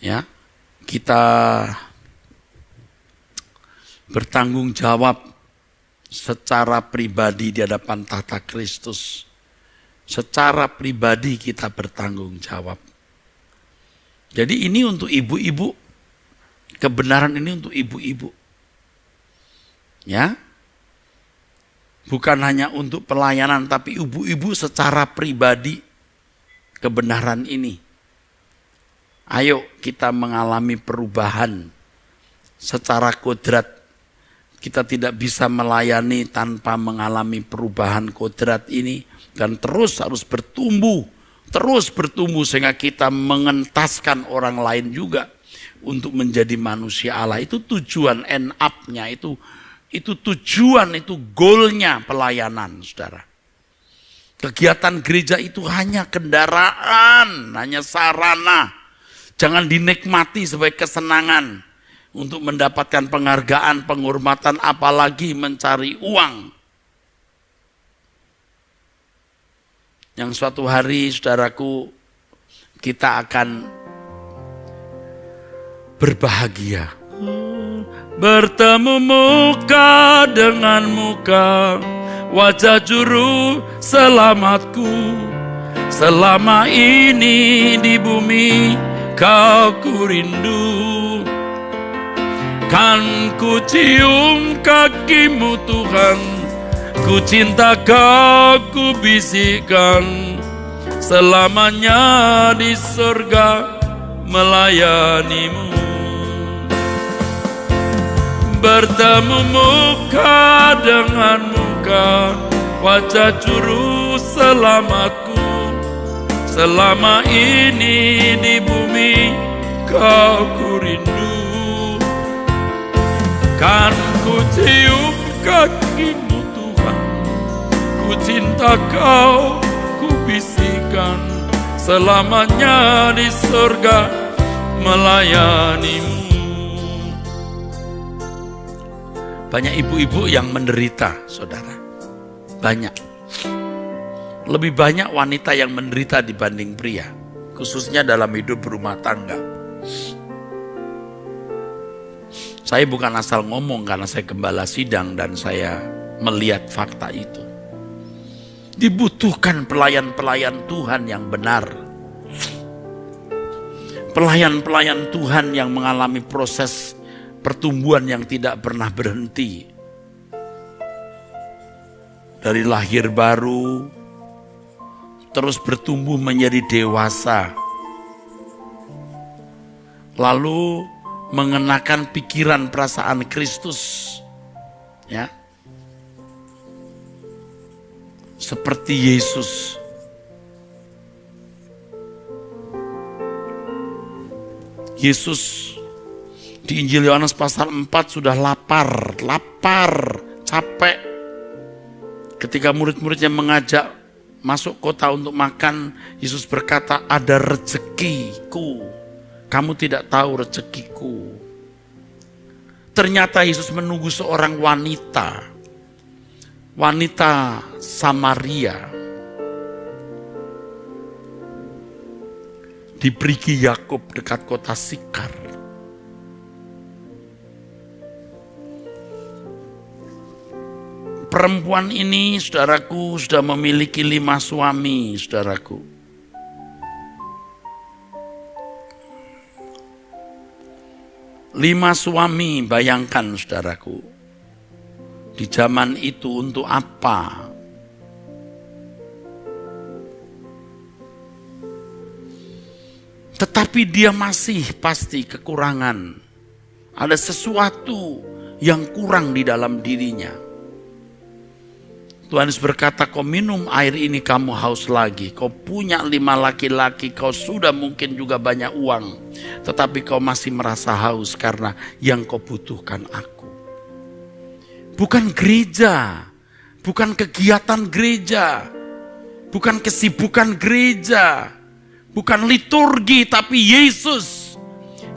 Ya, kita bertanggung jawab secara pribadi di hadapan tahta Kristus. Secara pribadi kita bertanggung jawab. Jadi ini untuk ibu-ibu. Kebenaran ini untuk ibu-ibu. Ya. Bukan hanya untuk pelayanan, tapi ibu-ibu secara pribadi kebenaran ini. Ayo kita mengalami perubahan secara kodrat. Kita tidak bisa melayani tanpa mengalami perubahan kodrat ini. Dan terus harus bertumbuh sehingga kita mengentaskan orang lain juga untuk menjadi manusia Allah. Itu tujuan end up-nya, itu tujuan, itu goalnya pelayanan, saudara. Kegiatan gereja itu hanya kendaraan, hanya sarana. Jangan dinikmati sebagai kesenangan untuk mendapatkan penghargaan, penghormatan, apalagi mencari uang. Yang suatu hari, saudaraku, kita akan berbahagia. Bertemu muka dengan muka, wajah juru selamatku. Selama ini di bumi kau ku rindu. Kan ku cium kakimu Tuhan, ku cinta kau, ku bisikkan, selamanya di surga melayanimu. Bertemu muka dengan muka, wajah juru selamatku. Selama ini di bumi kau ku rindu. Kan ku cium kakimu Tuhan, ku cinta kau, ku bisikkan, selamanya di surga melayanimu. Banyak ibu-ibu yang menderita, saudara. Banyak. Lebih banyak wanita yang menderita dibanding pria, khususnya dalam hidup berumah tangga. Saya bukan asal ngomong karena saya gembala sidang dan saya melihat fakta itu. Dibutuhkan pelayan-pelayan Tuhan yang benar. Pelayan-pelayan Tuhan yang mengalami proses pertumbuhan yang tidak pernah berhenti. Dari lahir baru, terus bertumbuh menjadi dewasa. Lalu mengenakan pikiran perasaan Kristus. Ya. Seperti Yesus. Yesus Di Injil Yohanes pasal 4 sudah lapar, capek. Ketika murid-muridnya mengajak masuk kota untuk makan, Yesus berkata, ada rezekiku. Kamu tidak tahu rezekiku. Ternyata Yesus menunggu seorang wanita Samaria di Brigi Yakub dekat kota Sikar. Perempuan ini, saudaraku, sudah memiliki 5 suami, saudaraku. Lima suami, bayangkan saudaraku. Di zaman itu untuk apa? Tetapi dia masih pasti kekurangan. Ada sesuatu yang kurang di dalam dirinya. Tuhan Yesus berkata, kau minum air ini kamu haus lagi. Kau punya 5 laki-laki, kau sudah mungkin juga banyak uang. Tetapi kau masih merasa haus karena yang kau butuhkan aku. Bukan gereja, bukan kegiatan gereja, bukan kesibukan gereja, bukan liturgi, tapi Yesus.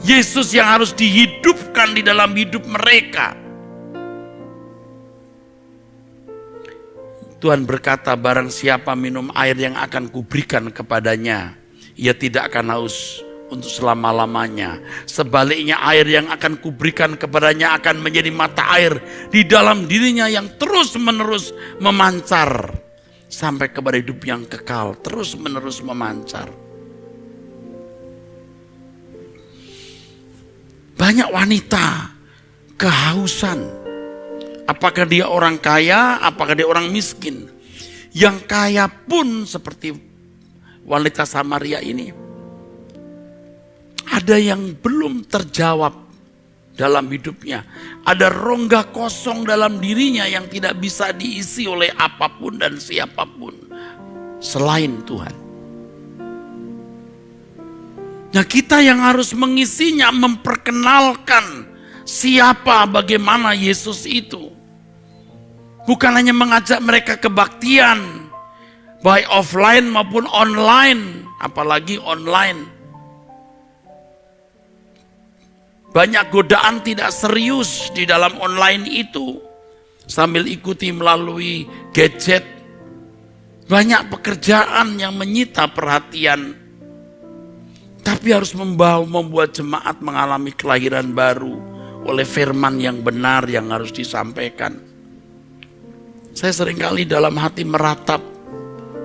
Yesus yang harus dihidupkan di dalam hidup mereka. Tuhan berkata, barang siapa minum air yang akan kuberikan kepadanya, ia tidak akan haus untuk selama-lamanya. Sebaliknya air yang akan kuberikan kepadanya akan menjadi mata air di dalam dirinya yang terus-menerus memancar sampai kepada hidup yang kekal, terus-menerus memancar. Banyak wanita kehausan. Apakah dia orang kaya, apakah dia orang miskin? Yang kaya pun seperti wanita Samaria ini. Ada yang belum terjawab dalam hidupnya. Ada rongga kosong dalam dirinya yang tidak bisa diisi oleh apapun dan siapapun selain Tuhan. Nah, kita yang harus mengisinya, memperkenalkan siapa, bagaimana Yesus itu. Bukan hanya mengajak mereka kebaktian, baik offline maupun online, apalagi online. Banyak godaan tidak serius di dalam online itu, sambil ikuti melalui gadget. Banyak pekerjaan yang menyita perhatian, tapi harus membuat jemaat mengalami kelahiran baru oleh firman yang benar yang harus disampaikan. Saya seringkali dalam hati meratap,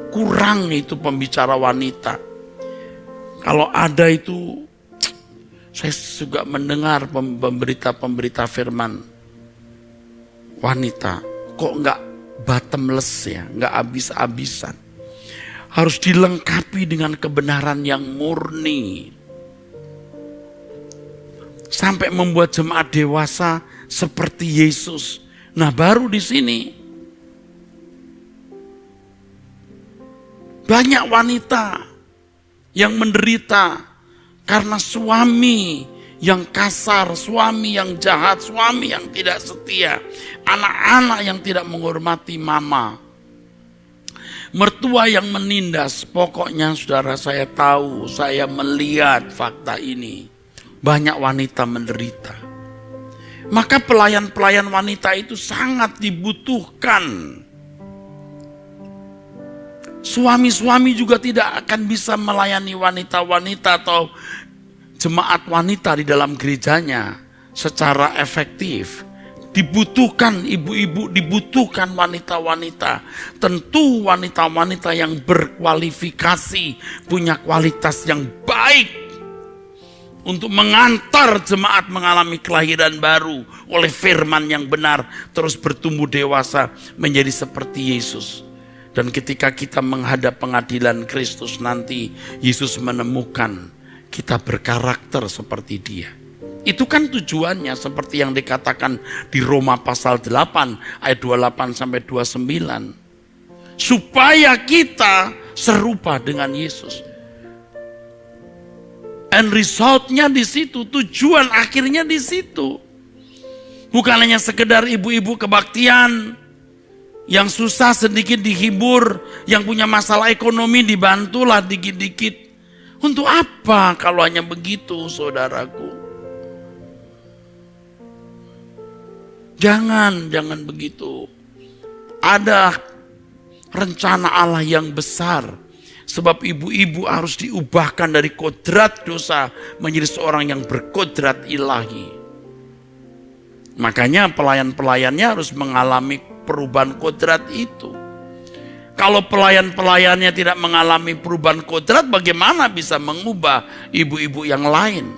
kurang itu pembicara wanita. Kalau ada itu, saya juga mendengar pemberita firman wanita, kok enggak bottomless ya, enggak habis-habisan. Harus dilengkapi dengan kebenaran yang murni. Sampai membuat jemaat dewasa seperti Yesus. Nah, baru di sini banyak wanita yang menderita karena suami yang kasar, suami yang jahat, suami yang tidak setia, anak-anak yang tidak menghormati mama, mertua yang menindas. Pokoknya saudara, saya tahu, saya melihat fakta ini. Banyak wanita menderita. Maka pelayan-pelayan wanita itu sangat dibutuhkan. Suami-suami juga tidak akan bisa melayani wanita-wanita atau jemaat wanita di dalam gerejanya secara efektif. Dibutuhkan ibu-ibu, dibutuhkan wanita-wanita. Tentu wanita-wanita yang berkualifikasi, punya kualitas yang baik untuk mengantar jemaat mengalami kelahiran baru oleh firman yang benar, terus bertumbuh dewasa menjadi seperti Yesus. Dan ketika kita menghadap pengadilan Kristus nanti, Yesus menemukan kita berkarakter seperti Dia. Itu kan tujuannya, seperti yang dikatakan di Roma pasal 8 ayat 28 sampai 29. Supaya kita serupa dengan Yesus. End resultnya di situ, tujuan akhirnya di situ. Bukan hanya sekedar ibu-ibu kebaktian yang susah sedikit dihibur, yang punya masalah ekonomi dibantulah dikit-dikit. Untuk apa kalau hanya begitu, saudaraku? Jangan begitu. Ada rencana Allah yang besar. Sebab ibu-ibu harus diubahkan dari kodrat dosa menjadi seorang yang berkodrat ilahi. Makanya pelayan-pelayannya harus mengalami perubahan kodrat itu. Kalau pelayan-pelayannya tidak mengalami perubahan kodrat, bagaimana bisa mengubah ibu-ibu yang lain?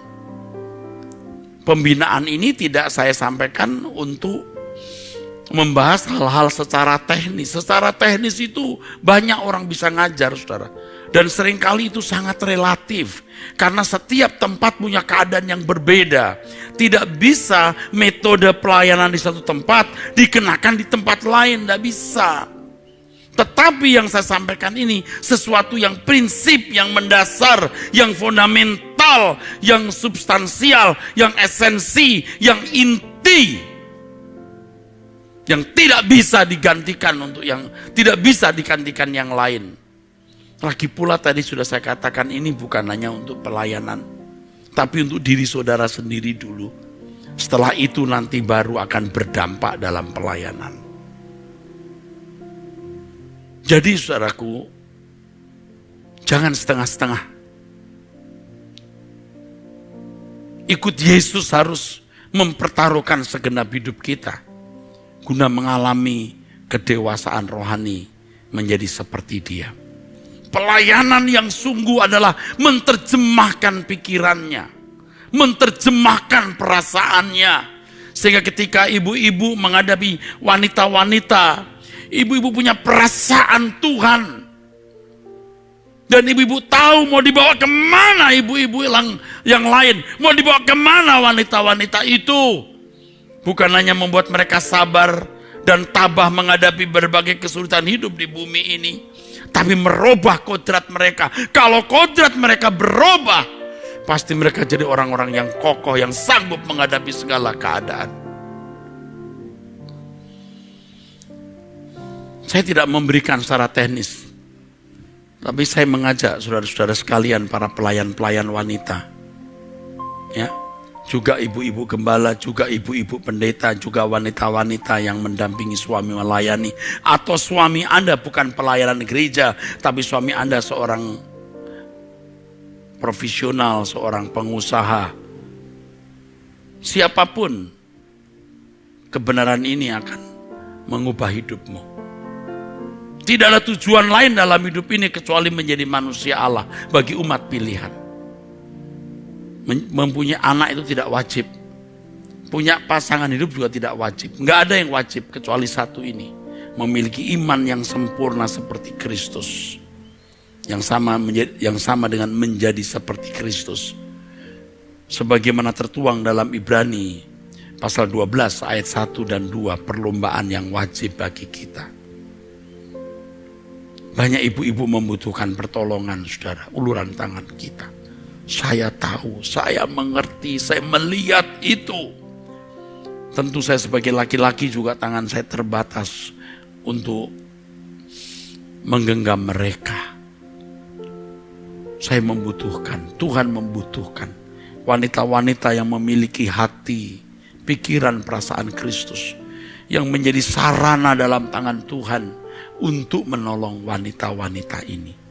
Pembinaan ini tidak saya sampaikan untuk membahas hal-hal secara teknis. Secara teknis itu banyak orang bisa ngajar, saudara. Dan seringkali itu sangat relatif. Karena setiap tempat punya keadaan yang berbeda. Tidak bisa metode pelayanan di satu tempat dikenakan di tempat lain. Tidak bisa. Tetapi yang saya sampaikan ini sesuatu yang prinsip, yang mendasar, yang fundamental, yang substansial, yang esensi, yang inti. Yang tidak bisa digantikan yang lain. Lagi pula tadi sudah saya katakan ini bukan hanya untuk pelayanan, tapi untuk diri saudara sendiri dulu. Setelah itu nanti baru akan berdampak dalam pelayanan. Jadi saudaraku, jangan setengah-setengah. Ikut Yesus harus mempertaruhkan segenap hidup kita guna mengalami kedewasaan rohani menjadi seperti Dia. Pelayanan yang sungguh adalah menerjemahkan pikirannya, menerjemahkan perasaannya. Sehingga ketika ibu-ibu menghadapi wanita-wanita, ibu-ibu punya perasaan Tuhan. Dan ibu-ibu tahu mau dibawa kemana ibu-ibu yang lain. Mau dibawa kemana wanita-wanita itu. Bukan hanya membuat mereka sabar dan tabah menghadapi berbagai kesulitan hidup di bumi ini. Tapi merubah kodrat mereka. Kalau kodrat mereka berubah, pasti mereka jadi orang-orang yang kokoh, yang sanggup menghadapi segala keadaan. Saya tidak memberikan secara teknis. Tapi saya mengajak saudara-saudara sekalian, para pelayan-pelayan wanita. Ya. Juga ibu-ibu gembala, juga ibu-ibu pendeta, juga wanita-wanita yang mendampingi suami melayani. Atau suami Anda bukan pelayanan gereja, tapi suami Anda seorang profesional, seorang pengusaha. Siapapun, kebenaran ini akan mengubah hidupmu. Tidak ada tujuan lain dalam hidup ini kecuali menjadi manusia Allah bagi umat pilihan. Mempunyai anak itu tidak wajib. Punya pasangan hidup juga tidak wajib. Nggak ada yang wajib kecuali satu ini. Memiliki iman yang sempurna seperti Kristus. Yang sama dengan menjadi seperti Kristus. Sebagaimana tertuang dalam Ibrani pasal 12 ayat 1 dan 2, perlombaan yang wajib bagi kita. Banyak ibu-ibu membutuhkan pertolongan, saudara, uluran tangan kita. Saya tahu, saya mengerti, saya melihat itu. Tentu saya sebagai laki-laki juga tangan saya terbatas untuk menggenggam mereka. Saya membutuhkan, Tuhan membutuhkan wanita-wanita yang memiliki hati, pikiran, perasaan Kristus, yang menjadi sarana dalam tangan Tuhan untuk menolong wanita-wanita ini.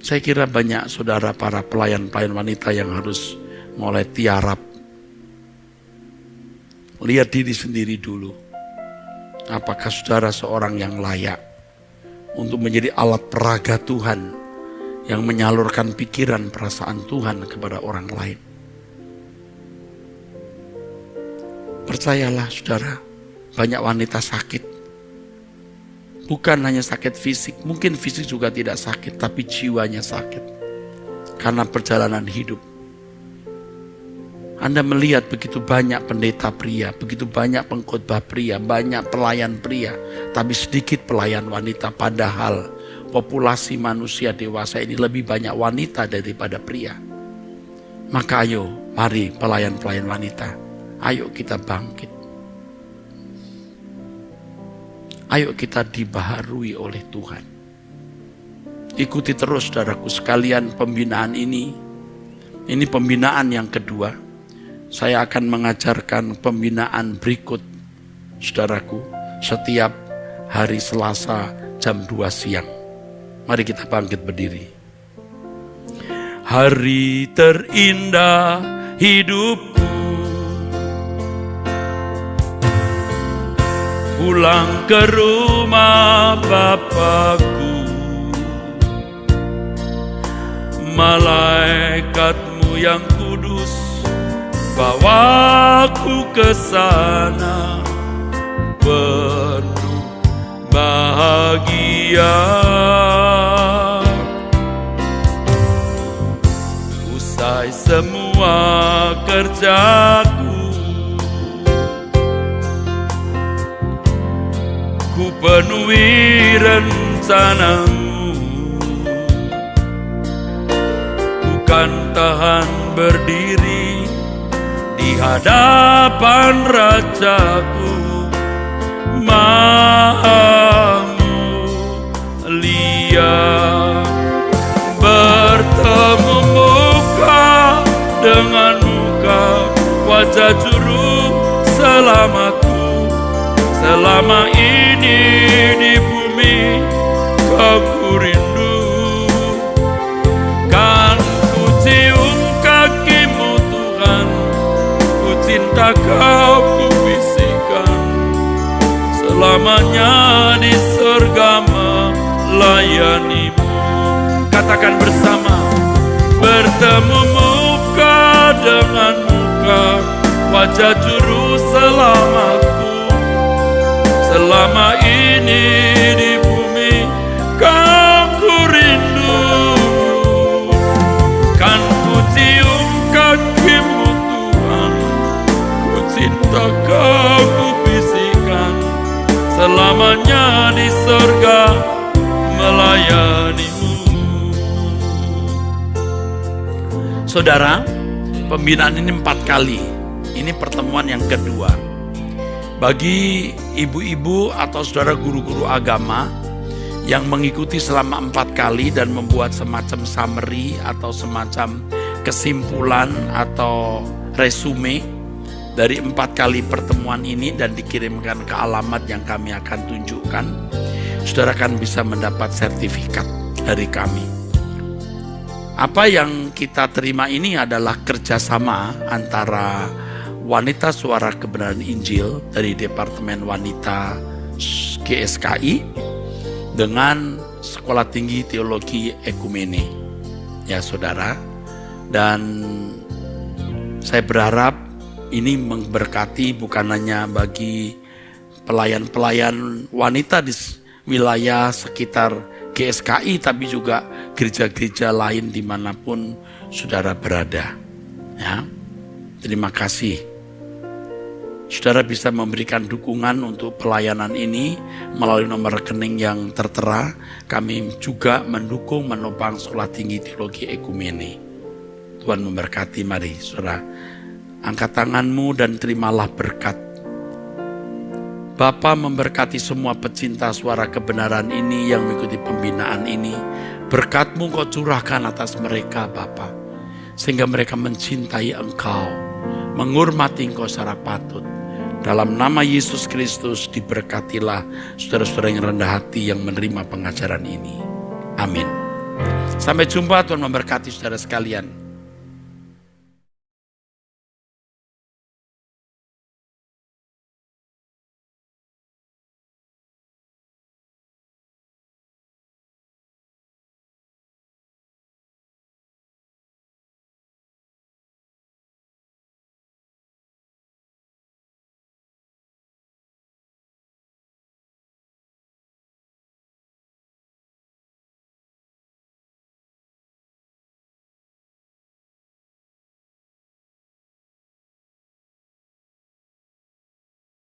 Saya kira banyak saudara para pelayan-pelayan wanita yang harus mulai tiarap. Lihat diri sendiri dulu. Apakah saudara seorang yang layak untuk menjadi alat peraga Tuhan yang menyalurkan pikiran perasaan Tuhan kepada orang lain? Percayalah saudara, banyak wanita sakit. Bukan hanya sakit fisik, mungkin fisik juga tidak sakit, tapi jiwanya sakit. Karena perjalanan hidup. Anda melihat begitu banyak pendeta pria, begitu banyak pengkhotbah pria, banyak pelayan pria, tapi sedikit pelayan wanita. Padahal populasi manusia dewasa ini lebih banyak wanita daripada pria. Maka ayo, mari pelayan-pelayan wanita, ayo kita bangkit. Ayo kita dibaharui oleh Tuhan. Ikuti terus saudaraku sekalian pembinaan ini. Ini pembinaan yang kedua. Saya akan mengajarkan pembinaan berikut saudaraku setiap hari Selasa jam 2 siang. Mari kita bangkit berdiri. Hari terindah hidupku, pulang ke rumah Bapakku. Malaikatmu yang kudus bawaku ke sana, penuh bahagia. Usai semua kerjaku, ku penuhi rencanamu. Bukan tahan berdiri di hadapan Rajaku, Maha Mulia. Bertemu muka dengan muka, wajah juru selamatku. Selama ini di bumi kau ku rindu, kan ku cium kakimu Tuhan, ku cinta kau ku bisikan, selamanya di surga melayanimu. Katakan bersama, bertemu muka dengan muka, wajah juru selamatku. Selama ini di bumi kau ku rindu, kan ku cium kakimu Tuhan, ku cinta kau ku bisikan, selamanya di surga melayanimu. Saudara, pembinaan ini 4 kali. Ini pertemuan yang kedua. Bagi ibu-ibu atau saudara guru-guru agama yang mengikuti selama 4 kali dan membuat semacam summary atau semacam kesimpulan atau resume dari 4 kali pertemuan ini dan dikirimkan ke alamat yang kami akan tunjukkan, saudara akan bisa mendapat sertifikat dari kami. Apa yang kita terima ini adalah kerjasama antara Wanita Suara Kebenaran Injil dari Departemen Wanita GSKI dengan Sekolah Tinggi Teologi Ekumene, ya saudara. Dan saya berharap ini memberkati bukan hanya bagi pelayan-pelayan wanita di wilayah sekitar GSKI, tapi juga gereja-gereja lain dimanapun saudara berada. Ya, terima kasih. Saudara bisa memberikan dukungan untuk pelayanan ini melalui nomor rekening yang tertera. Kami juga mendukung menopang Sekolah Tinggi Teologi Ekumene. Tuhan memberkati. Mari saudara, angkat tanganmu dan terimalah berkat. Bapa memberkati semua pecinta suara kebenaran ini yang mengikuti pembinaan ini. Berkat-Mu Kau curahkan atas mereka Bapa, sehingga mereka mencintai Engkau, menghormati Engkau secara patut. Dalam nama Yesus Kristus diberkatilah saudara-saudara yang rendah hati yang menerima pengajaran ini. Amin. Sampai jumpa, Tuhan memberkati saudara sekalian.